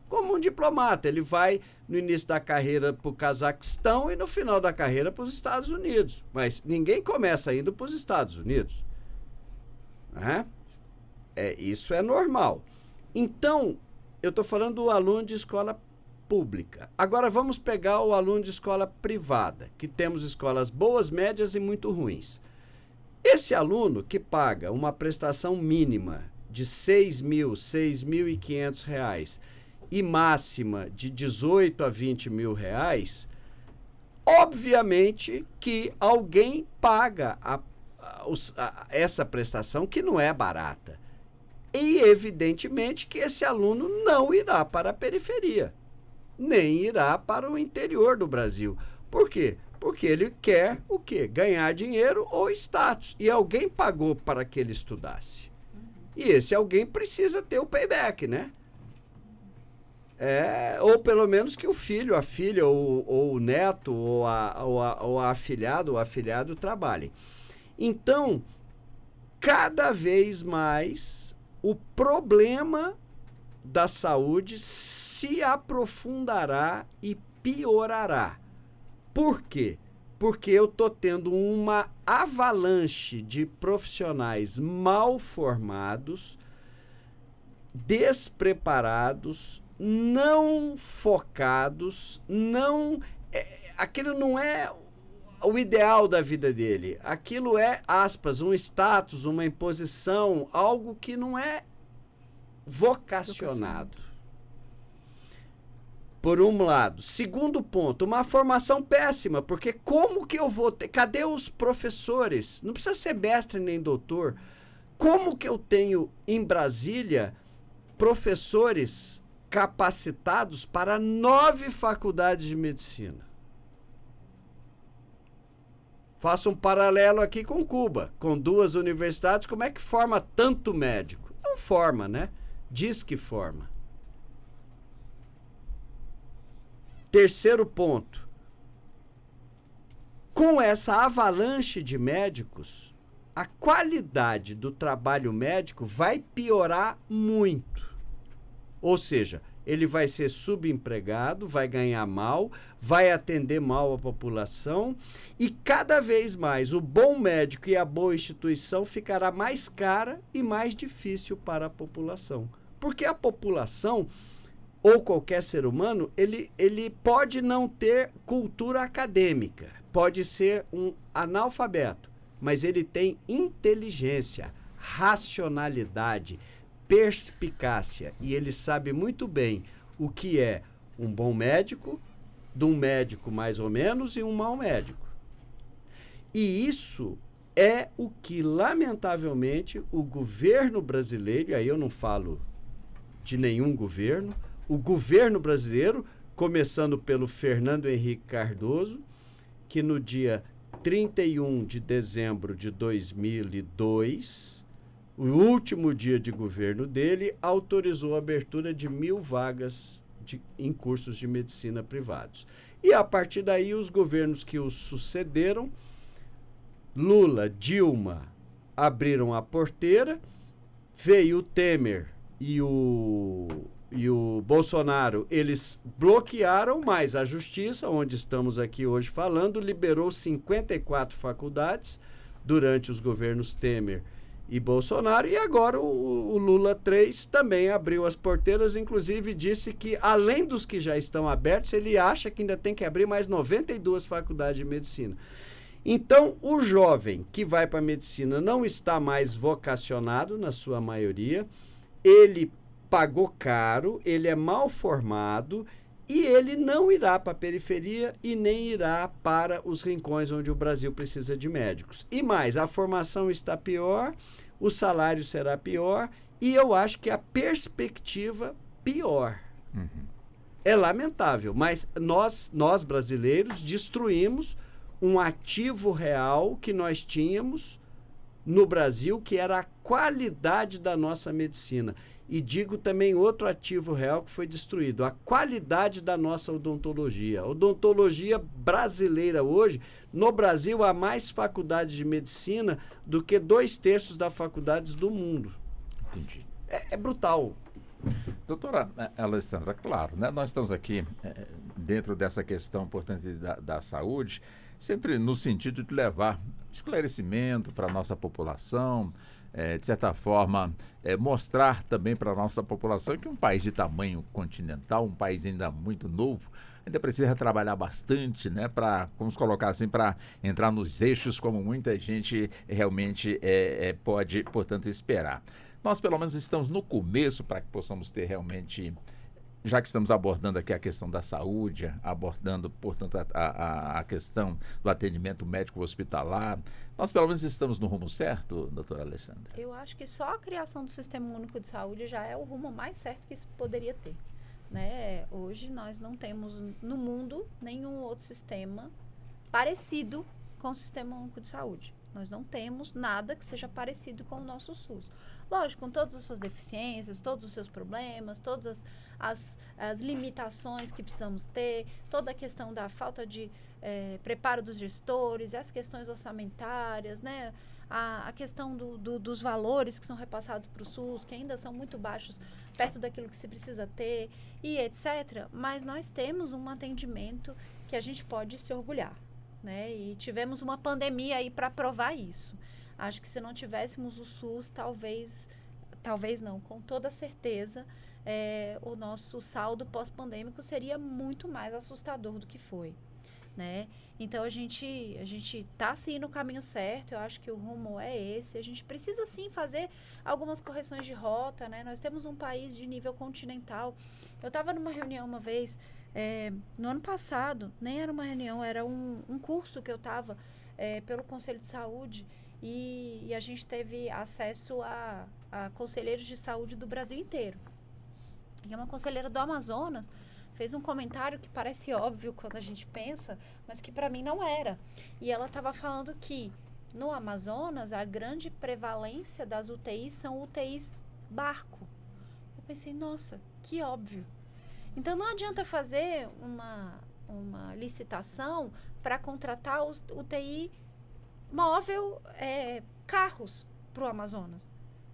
Como um diplomata, ele vai no início da carreira para o Cazaquistão e no final da carreira para os Estados Unidos. Mas ninguém começa indo para os Estados Unidos. Isso é normal. Então, eu estou falando do aluno de escola pública. Agora vamos pegar o aluno de escola privada, que temos escolas boas, médias e muito ruins. Esse aluno que paga uma prestação mínima de R$6.000, R$6.500 e máxima de R$18 a R$20.000, obviamente que alguém paga essa prestação que não é barata. E evidentemente que esse aluno não irá para a periferia, nem irá para o interior do Brasil. Por quê? Porque ele quer o quê? Ganhar dinheiro ou status. E alguém pagou para que ele estudasse. E esse alguém precisa ter o payback, né? Ou pelo menos que o filho, a filha, ou o neto, ou a afilhado, ou afilhado trabalhem. Então, cada vez mais, o problema da saúde se aprofundará e piorará. Por quê? Porque eu estou tendo uma avalanche de profissionais mal formados, despreparados, não focados, aquilo não é o ideal da vida dele. Aquilo é, aspas, um status, uma imposição, algo que não é vocacionado. Por um lado. Segundo ponto, uma formação péssima, porque como que eu vou ter... Cadê os professores? Não precisa ser mestre nem doutor. Como que eu tenho em Brasília professores capacitados para 9 faculdades de medicina? Faço um paralelo aqui com Cuba, com 2 universidades, como é que forma tanto médico? Não forma, né? Diz que forma. Terceiro ponto. Com essa avalanche de médicos, a qualidade do trabalho médico vai piorar muito. Ou seja, ele vai ser subempregado, vai ganhar mal, vai atender mal a população e cada vez mais o bom médico e a boa instituição ficará mais cara e mais difícil para a população. Porque a população, ou qualquer ser humano, ele pode não ter cultura acadêmica, pode ser um analfabeto, mas ele tem inteligência, racionalidade, perspicácia, e ele sabe muito bem o que é um bom médico, de um médico mais ou menos e um mau médico. E isso é o que, lamentavelmente, o governo brasileiro, e aí eu não falo de nenhum governo, o governo brasileiro, começando pelo Fernando Henrique Cardoso, que no dia 31 de dezembro de 2002, o último dia de governo dele, autorizou a abertura de 1.000 vagas em cursos de medicina privados. E a partir daí, os governos que os sucederam, Lula, Dilma, abriram a porteira, veio o Temer e o Bolsonaro, eles bloquearam, mas a Justiça, onde estamos aqui hoje falando, liberou 54 faculdades durante os governos Temer e Bolsonaro, e agora o Lula 3 também abriu as porteiras, inclusive disse que, além dos que já estão abertos, ele acha que ainda tem que abrir mais 92 faculdades de medicina. Então, o jovem que vai para a medicina não está mais vocacionado, na sua maioria, ele pagou caro, ele é mal formado e ele não irá para a periferia e nem irá para os rincões onde o Brasil precisa de médicos. E mais, a formação está pior, o salário será pior e eu acho que a perspectiva pior. É lamentável, mas nós brasileiros destruímos um ativo real que nós tínhamos no Brasil, que era a qualidade da nossa medicina. E digo também outro ativo real que foi destruído, a qualidade da nossa odontologia. A odontologia brasileira hoje, no Brasil há mais faculdades de medicina do que 2/3 das faculdades do mundo. Entendi. É brutal. Doutora Alessandra, claro, né, nós estamos aqui dentro dessa questão importante da saúde, sempre no sentido de levar esclarecimento para a nossa população, de certa forma, mostrar também para a nossa população que um país de tamanho continental, um país ainda muito novo, ainda precisa trabalhar bastante, né, para, vamos colocar assim, para entrar nos eixos como muita gente realmente pode, portanto, esperar. Nós, pelo menos, estamos no começo para que possamos ter realmente, já que estamos abordando aqui a questão da saúde, abordando, portanto, a questão do atendimento médico hospitalar, nós pelo menos estamos no rumo certo, doutora Alessandra? Eu acho que só a criação do Sistema Único de Saúde já é o rumo mais certo que isso poderia ter. Né? Hoje nós não temos no mundo nenhum outro sistema parecido com o Sistema Único de Saúde. Nós não temos nada que seja parecido com o nosso SUS. Lógico, com todas as suas deficiências, todos os seus problemas, todas as limitações que precisamos ter, toda a questão da falta de preparo dos gestores, as questões orçamentárias, né? A questão dos valores que são repassados para o SUS, que ainda são muito baixos perto daquilo que se precisa ter, e etc. Mas nós temos um atendimento que a gente pode se orgulhar. Né? E tivemos uma pandemia aí para provar isso. Acho que se não tivéssemos o SUS, talvez não, com toda certeza, o nosso saldo pós-pandêmico seria muito mais assustador do que foi. Né? Então a gente está sim no caminho certo, eu acho que o rumo é esse. A gente precisa sim fazer algumas correções de rota, né? Nós temos um país de nível continental. Eu estava numa reunião uma vez, no ano passado, nem era uma reunião, era um curso que eu estava pelo Conselho de Saúde, e a gente teve acesso a conselheiros de saúde do Brasil inteiro. E uma conselheira do Amazonas fez um comentário que parece óbvio quando a gente pensa, mas que para mim não era. E ela estava falando que no Amazonas a grande prevalência das UTIs são UTIs barco. Eu pensei, nossa, que óbvio. Então não adianta fazer uma licitação para contratar os UTI móvel, carros para o Amazonas.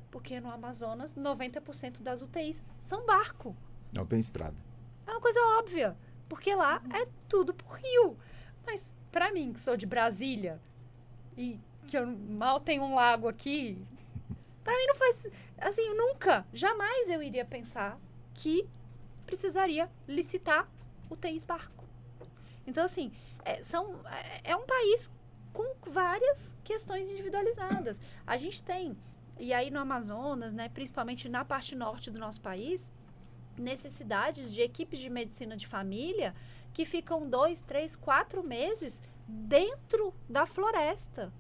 Porque no Amazonas 90% das UTIs são barco. Não tem estrada. É uma coisa óbvia, porque lá é tudo por rio. Mas para mim, que sou de Brasília e que eu mal tenho um lago aqui, para mim não faz... Assim, jamais eu iria pensar que precisaria licitar UTIs barco. Então, assim, é um país com várias questões individualizadas. A gente tem, e aí no Amazonas, né, principalmente na parte norte do nosso país, necessidades de equipes de medicina de família que ficam 2, 3, 4 meses dentro da floresta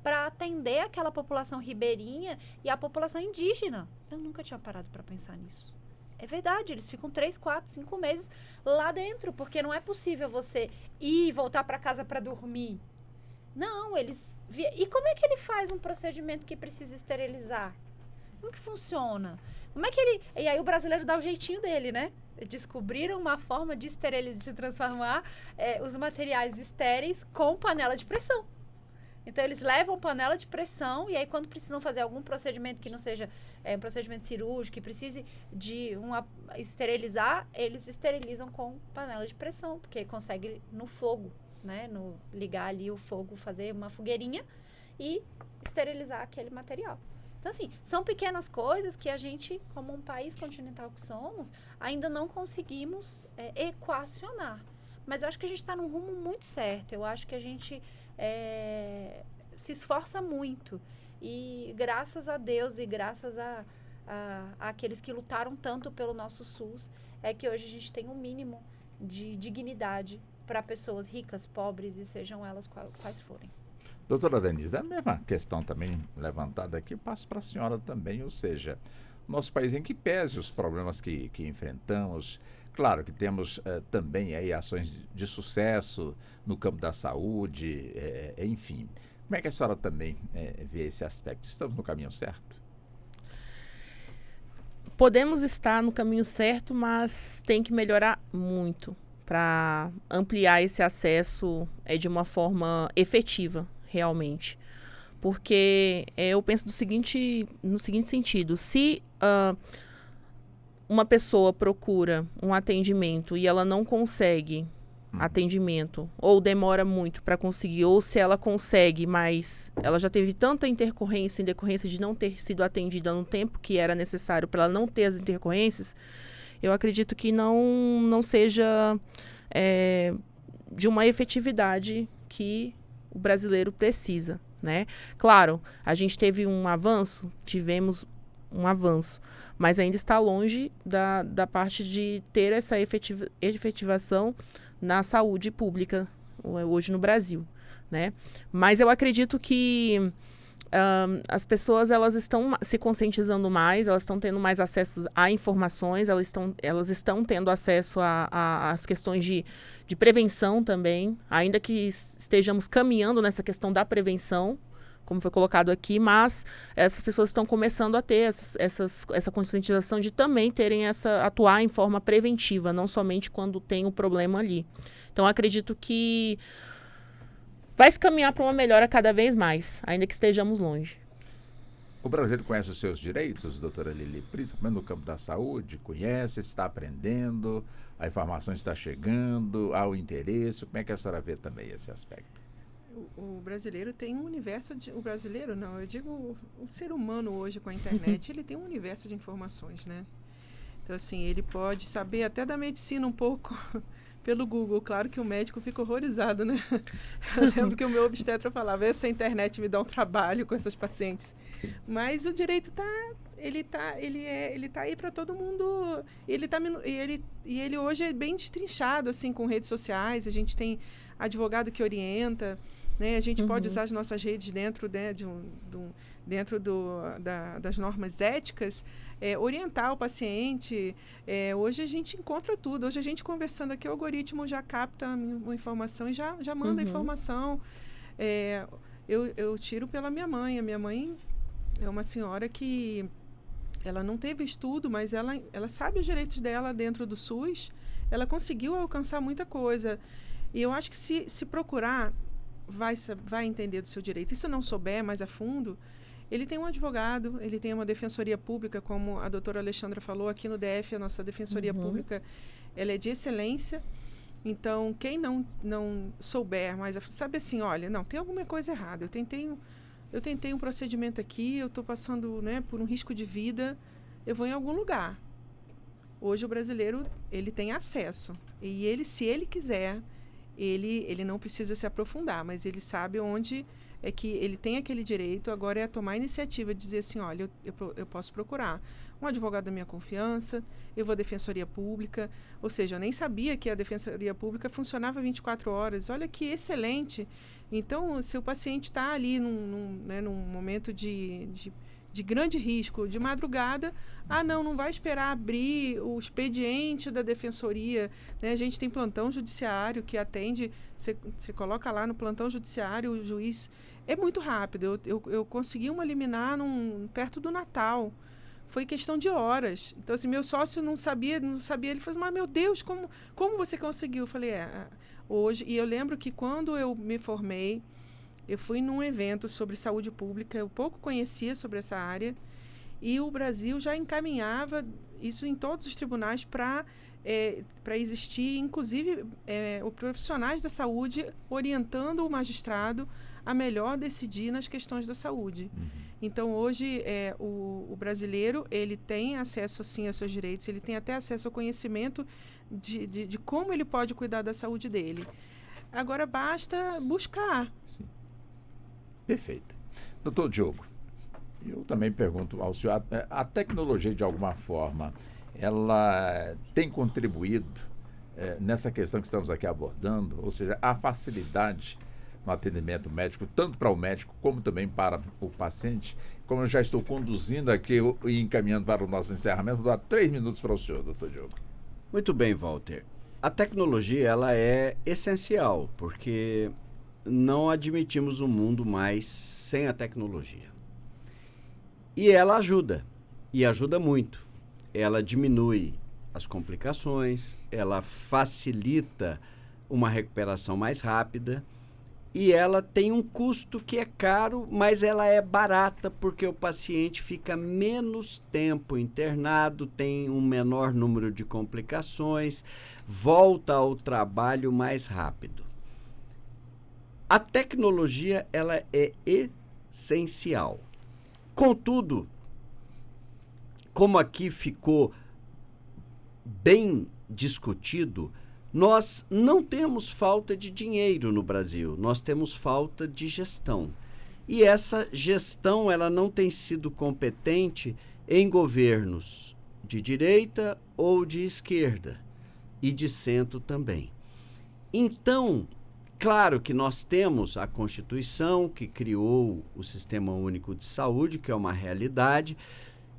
para atender aquela população ribeirinha e a população indígena. Eu nunca tinha parado para pensar nisso. É verdade, eles ficam 3, 4, 5 meses lá dentro, porque não é possível você ir e voltar para casa para dormir. Não, E como é que ele faz um procedimento que precisa esterilizar? Como que funciona? Como é que ele... E aí o brasileiro dá o jeitinho dele, né? Descobriram uma forma de esterilizar, de transformar os materiais estéreis com panela de pressão. Então, eles levam panela de pressão e aí quando precisam fazer algum procedimento que não seja um procedimento cirúrgico, que precise de esterilizar, eles esterilizam com panela de pressão, porque consegue no fogo, né? Ligar ali o fogo, fazer uma fogueirinha e esterilizar aquele material. Então, assim, são pequenas coisas que a gente, como um país continental que somos, ainda não conseguimos equacionar. Mas eu acho que a gente está num rumo muito certo. Eu acho que a gente se esforça muito. E graças a Deus e graças a aqueles que lutaram tanto pelo nosso SUS, é que hoje a gente tem um mínimo de dignidade para pessoas ricas, pobres e sejam elas quais forem. Doutora Denise, a mesma questão também levantada aqui, passo para a senhora também, ou seja, nosso país em que pese os problemas que enfrentamos, claro que temos também aí ações de sucesso no campo da saúde, enfim. Como é que a senhora também vê esse aspecto? Estamos no caminho certo? Podemos estar no caminho certo, mas tem que melhorar muito para ampliar esse acesso de uma forma efetiva, realmente. Porque eu penso no seguinte sentido, se uma pessoa procura um atendimento e ela não consegue atendimento, ou demora muito para conseguir, ou se ela consegue, mas ela já teve tanta intercorrência em decorrência de não ter sido atendida no tempo que era necessário para ela não ter as intercorrências, eu acredito que não seja de uma efetividade que o brasileiro precisa, né? Claro, a gente tivemos um avanço, mas ainda está longe da parte de ter essa efetivação na saúde pública hoje no Brasil, né? Mas eu acredito que as pessoas elas estão se conscientizando mais, elas estão tendo mais acesso a informações, elas estão tendo acesso às questões de prevenção também, ainda que estejamos caminhando nessa questão da prevenção, como foi colocado aqui, mas essas pessoas estão começando a ter essa conscientização de também atuar em forma preventiva, não somente quando tem o problema ali. Então, acredito que vai se caminhar para uma melhora cada vez mais, ainda que estejamos longe. O brasileiro conhece os seus direitos, doutora Lili, principalmente no campo da saúde, conhece, está aprendendo, a informação está chegando, há o interesse. Como é que a senhora vê também esse aspecto? O brasileiro tem um universo o brasileiro não, eu digo o ser humano hoje com a internet, ele tem um universo de informações, né? Então, assim, ele pode saber até da medicina um pouco pelo Google. Claro que o médico fica horrorizado, né? Eu lembro que o meu obstetra falava, essa internet me dá um trabalho com essas pacientes. Mas o direito ele tá aí para todo mundo. Ele hoje é bem destrinchado, assim, com redes sociais. A gente tem advogado que orienta, né? A gente pode usar as nossas redes dentro, né, das normas éticas, orientar o paciente. Hoje a gente encontra tudo. Hoje a gente conversando aqui, o algoritmo já capta uma informação e já manda a informação. Eu tiro pela minha mãe. A minha mãe é uma senhora que ela não teve estudo, mas ela sabe os direitos dela dentro do SUS. Ela conseguiu alcançar muita coisa. E eu acho que se procurar, vai entender do seu direito. E se não souber mais a fundo, ele tem um advogado, ele tem uma defensoria pública, como a doutora Alexandra falou, aqui no DF, a nossa defensoria pública, ela é de excelência. Então, quem não souber, mas sabe assim, olha, não, tem alguma coisa errada. Eu tentei um procedimento aqui, eu estou passando, né, por um risco de vida, eu vou em algum lugar. Hoje o brasileiro, ele tem acesso. E ele, se ele quiser, ele não precisa se aprofundar, mas ele sabe onde é que ele tem aquele direito. Agora é tomar a iniciativa de dizer assim, olha, eu posso procurar um advogado da minha confiança, eu vou à defensoria pública, ou seja, eu nem sabia que a defensoria pública funcionava 24 horas. Olha que excelente. Então, se o paciente está ali num momento de grande risco, de madrugada, não vai esperar abrir o expediente da defensoria, né? A gente tem plantão judiciário que atende, você coloca lá no plantão judiciário, o juiz é muito rápido. Eu consegui uma liminar perto do Natal. Foi questão de horas. Então, assim, meu sócio não sabia, ele falou, mas meu Deus, como você conseguiu? Eu falei, hoje. E eu lembro que quando eu me formei, eu fui num evento sobre saúde pública, eu pouco conhecia sobre essa área, e o Brasil já encaminhava isso em todos os tribunais para existir, inclusive, os profissionais da saúde orientando o magistrado a melhor decidir nas questões da saúde. Então, hoje, o brasileiro, ele tem acesso, sim, aos seus direitos, ele tem até acesso ao conhecimento de como ele pode cuidar da saúde dele. Agora, basta buscar. Sim. Perfeito. Doutor Diogo, eu também pergunto ao senhor, a tecnologia, de alguma forma, ela tem contribuído nessa questão que estamos aqui abordando, ou seja, a facilidade no atendimento médico, tanto para o médico como também para o paciente? Como eu já estou conduzindo aqui e encaminhando para o nosso encerramento, vou dar 3 minutos para o senhor, doutor Diogo. Muito bem, Walter. A tecnologia, ela é essencial, porque não admitimos um mundo mais sem a tecnologia. E ela ajuda, e ajuda muito. Ela diminui as complicações, ela facilita uma recuperação mais rápida, e ela tem um custo que é caro, mas ela é barata, porque o paciente fica menos tempo internado, tem um menor número de complicações, volta ao trabalho mais rápido. A tecnologia, ela é essencial. Contudo, como aqui ficou bem discutido, nós não temos falta de dinheiro no Brasil, nós temos falta de gestão. E essa gestão, ela não tem sido competente em governos de direita ou de esquerda, e de centro também. Então, claro que nós temos a Constituição, que criou o Sistema Único de Saúde, que é uma realidade.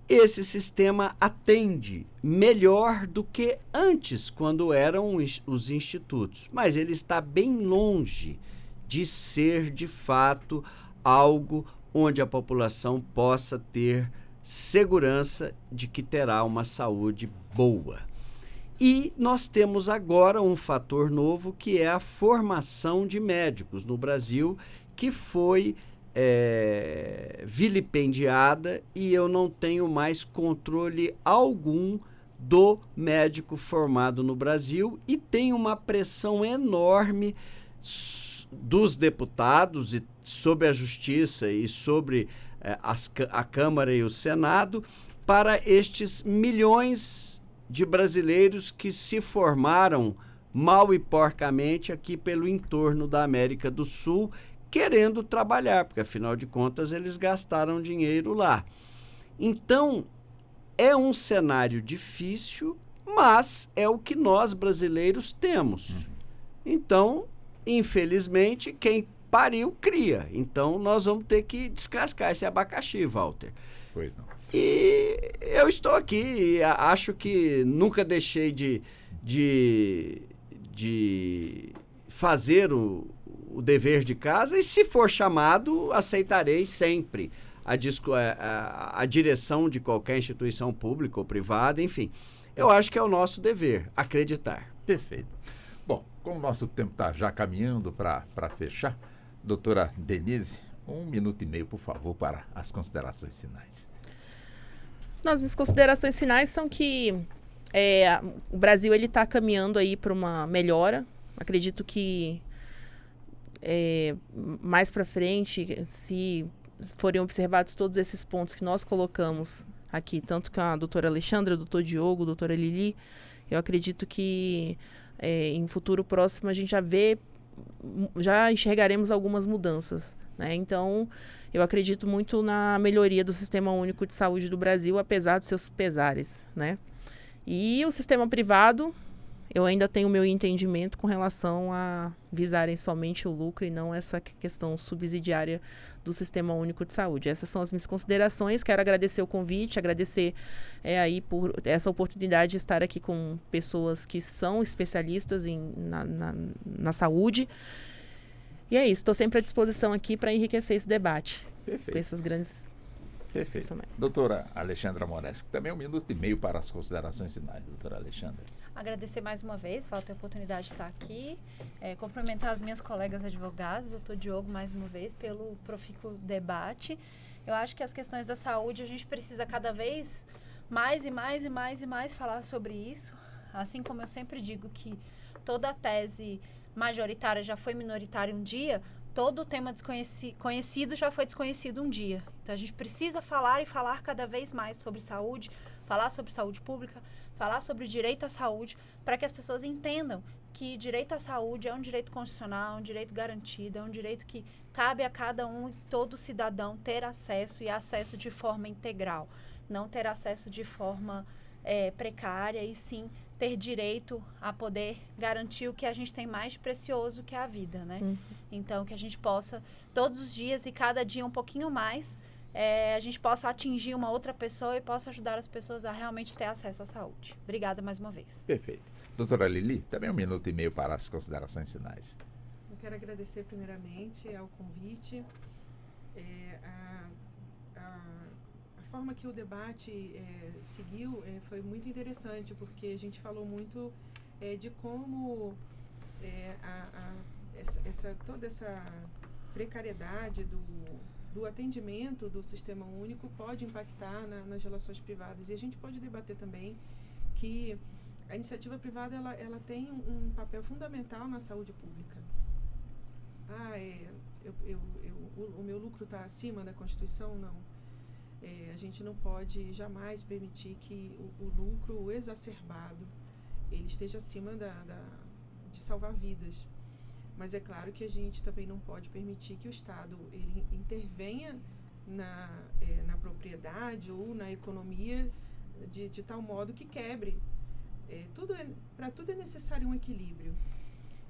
Esse sistema atende melhor do que antes, quando eram os institutos. Mas ele está bem longe de ser, de fato, algo onde a população possa ter segurança de que terá uma saúde boa. E nós temos agora um fator novo, que é a formação de médicos no Brasil, que foi vilipendiada, e eu não tenho mais controle algum do médico formado no Brasil, e tem uma pressão enorme dos deputados e sobre a Justiça e sobre a Câmara e o Senado para estes milhões de brasileiros que se formaram mal e porcamente aqui pelo entorno da América do Sul, querendo trabalhar, porque afinal de contas eles gastaram dinheiro lá. Então, é um cenário difícil, mas é o que nós brasileiros temos. Então, infelizmente, quem pariu cria. Então, nós vamos ter que descascar esse abacaxi, Walter. Pois não. E eu estou aqui e acho que nunca deixei de fazer o dever de casa, e se for chamado, aceitarei sempre a direção de qualquer instituição pública ou privada, enfim. Eu acho que é o nosso dever, acreditar. Perfeito. Bom, como o nosso tempo está já caminhando para fechar, doutora Denise, 1 minuto e meio, por favor, para as considerações finais. As minhas considerações finais são que o Brasil está caminhando aí para uma melhora. Acredito que mais para frente, se forem observados todos esses pontos que nós colocamos aqui, tanto com a doutora Alexandra, o doutor Diogo, a doutora Lili, eu acredito que em futuro próximo a gente já enxergaremos algumas mudanças, né? Então, eu acredito muito na melhoria do Sistema Único de Saúde do Brasil, apesar dos seus pesares, né? E o sistema privado, eu ainda tenho o meu entendimento com relação a visarem somente o lucro e não essa questão subsidiária do Sistema Único de Saúde. Essas são as minhas considerações. Quero agradecer o convite, agradecer aí por essa oportunidade de estar aqui com pessoas que são especialistas na saúde. E é isso, estou sempre à disposição aqui para enriquecer esse debate. Perfeito. Com essas grandes personagens. Doutora Alexandra Moreschi, também 1 minuto e meio para as considerações finais, doutora Alexandra. Agradecer mais uma vez, falta a oportunidade de estar aqui. Cumprimentar as minhas colegas advogadas, doutor Diogo, mais uma vez, pelo profícuo debate. Eu acho que as questões da saúde, a gente precisa cada vez mais falar sobre isso. Assim como eu sempre digo que toda a tese majoritária já foi minoritária um dia, todo o tema conhecido já foi desconhecido um dia. Então, a gente precisa falar e falar cada vez mais sobre saúde, falar sobre saúde pública, falar sobre direito à saúde, para que as pessoas entendam que direito à saúde é um direito constitucional, é um direito garantido, é um direito que cabe a cada um e todo cidadão ter acesso, e acesso de forma integral. Não ter acesso de forma precária, e sim ter direito a poder garantir o que a gente tem mais de precioso, que é a vida, né? Então, que a gente possa, todos os dias e cada dia um pouquinho mais, a gente possa atingir uma outra pessoa e possa ajudar as pessoas a realmente ter acesso à saúde. Obrigada mais uma vez. Perfeito. Doutora Lili, também 1 minuto e meio para as considerações finais. Eu quero agradecer primeiramente ao convite. A forma que o debate seguiu foi muito interessante, porque a gente falou muito de como toda essa precariedade do atendimento do Sistema Único pode impactar nas relações privadas. E a gente pode debater também que a iniciativa privada ela tem um papel fundamental na saúde pública. O meu lucro está acima da Constituição? Não. A gente não pode jamais permitir que o lucro exacerbado ele esteja acima de salvar vidas. Mas é claro que a gente também não pode permitir que o Estado ele intervenha na propriedade ou na economia de tal modo que quebre. Para tudo é necessário um equilíbrio.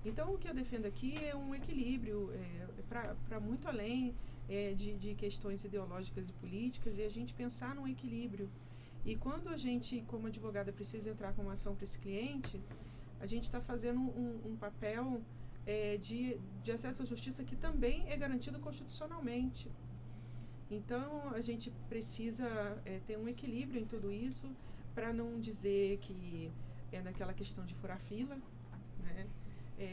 Então, o que eu defendo aqui é um equilíbrio para muito além de questões ideológicas e políticas, e a gente pensar num equilíbrio. E quando a gente, como advogada, precisa entrar com uma ação para esse cliente, a gente está fazendo um papel de acesso à justiça que também é garantido constitucionalmente. Então, a gente precisa ter um equilíbrio em tudo isso, para não dizer que é naquela questão de furar fila, né?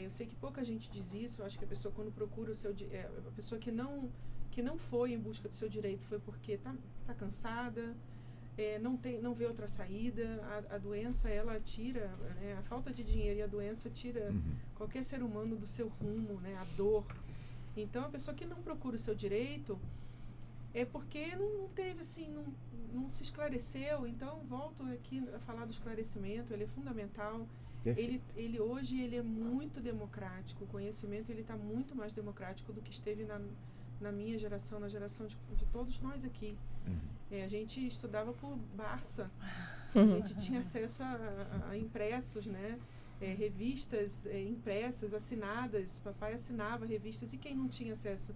Eu sei que pouca gente diz isso. Eu acho que a pessoa, quando procura a pessoa que não foi em busca do seu direito foi porque tá cansada, não vê outra saída. A doença, ela tira, né, a falta de dinheiro e a doença tira qualquer ser humano do seu rumo, né, a dor. Então, a pessoa que não procura o seu direito é porque não teve, assim, não se esclareceu. Então, volto aqui a falar do esclarecimento, ele é fundamental. Ele hoje ele é muito democrático. O conhecimento ele está muito mais democrático do que esteve na minha geração, na geração de todos nós aqui. A gente estudava por Barça, a gente tinha acesso a impressos, né? revistas impressas, assinadas. Papai assinava revistas e quem não tinha acesso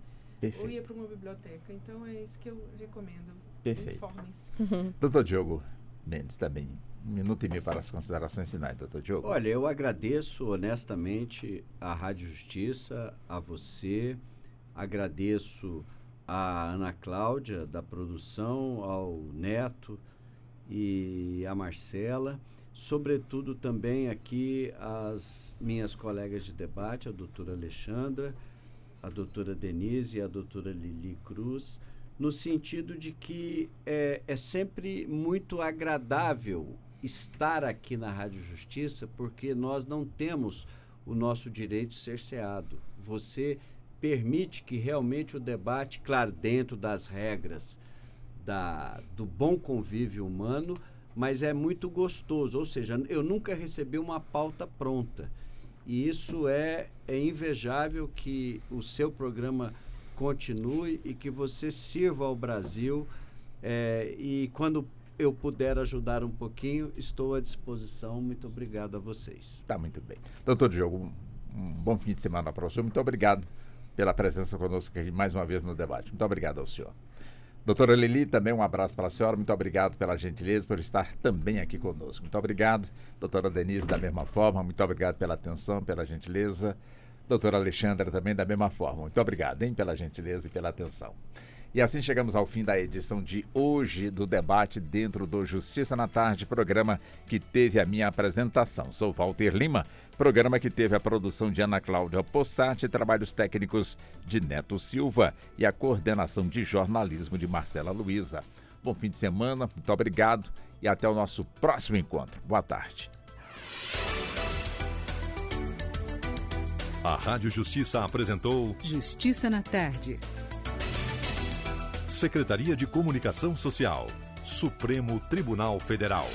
ou ia para uma biblioteca. Então é isso que eu recomendo. Perfeito. Informem-se. Doutor Diogo Mendes, também 1 minuto e meio para as considerações finais, doutor Diogo. Olha, eu agradeço honestamente à Rádio Justiça, a você, agradeço a Ana Cláudia da produção, ao Neto e a Marcela, sobretudo também aqui as minhas colegas de debate, a doutora Alexandra, a doutora Denise e a doutora Lili Cruz, no sentido de que é sempre muito agradável estar aqui na Rádio Justiça, porque nós não temos o nosso direito cerceado. Você permite que realmente o debate, claro, dentro das regras do bom convívio humano, mas é muito gostoso, ou seja, eu nunca recebi uma pauta pronta. E isso é invejável, que o seu programa continue e que você sirva ao Brasil. E quando eu puder ajudar um pouquinho, estou à disposição. Muito obrigado a vocês. Tá muito bem. Doutor Diogo, um bom fim de semana para o senhor. Muito obrigado pela presença conosco aqui mais uma vez no debate. Muito obrigado ao senhor. Doutora Lili, também um abraço para a senhora. Muito obrigado pela gentileza, por estar também aqui conosco. Muito obrigado. Doutora Denise, da mesma forma. Muito obrigado pela atenção, pela gentileza. Doutora Alexandra, também da mesma forma. Muito obrigado, hein, pela gentileza e pela atenção. E assim chegamos ao fim da edição de hoje do debate dentro do Justiça na Tarde, programa que teve a minha apresentação. Sou Walter Lima, programa que teve a produção de Ana Cláudia Possati, trabalhos técnicos de Neto Silva e a coordenação de jornalismo de Marcela Luiza. Bom fim de semana, muito obrigado e até o nosso próximo encontro. Boa tarde. A Rádio Justiça apresentou Justiça na Tarde. Secretaria de Comunicação Social, Supremo Tribunal Federal.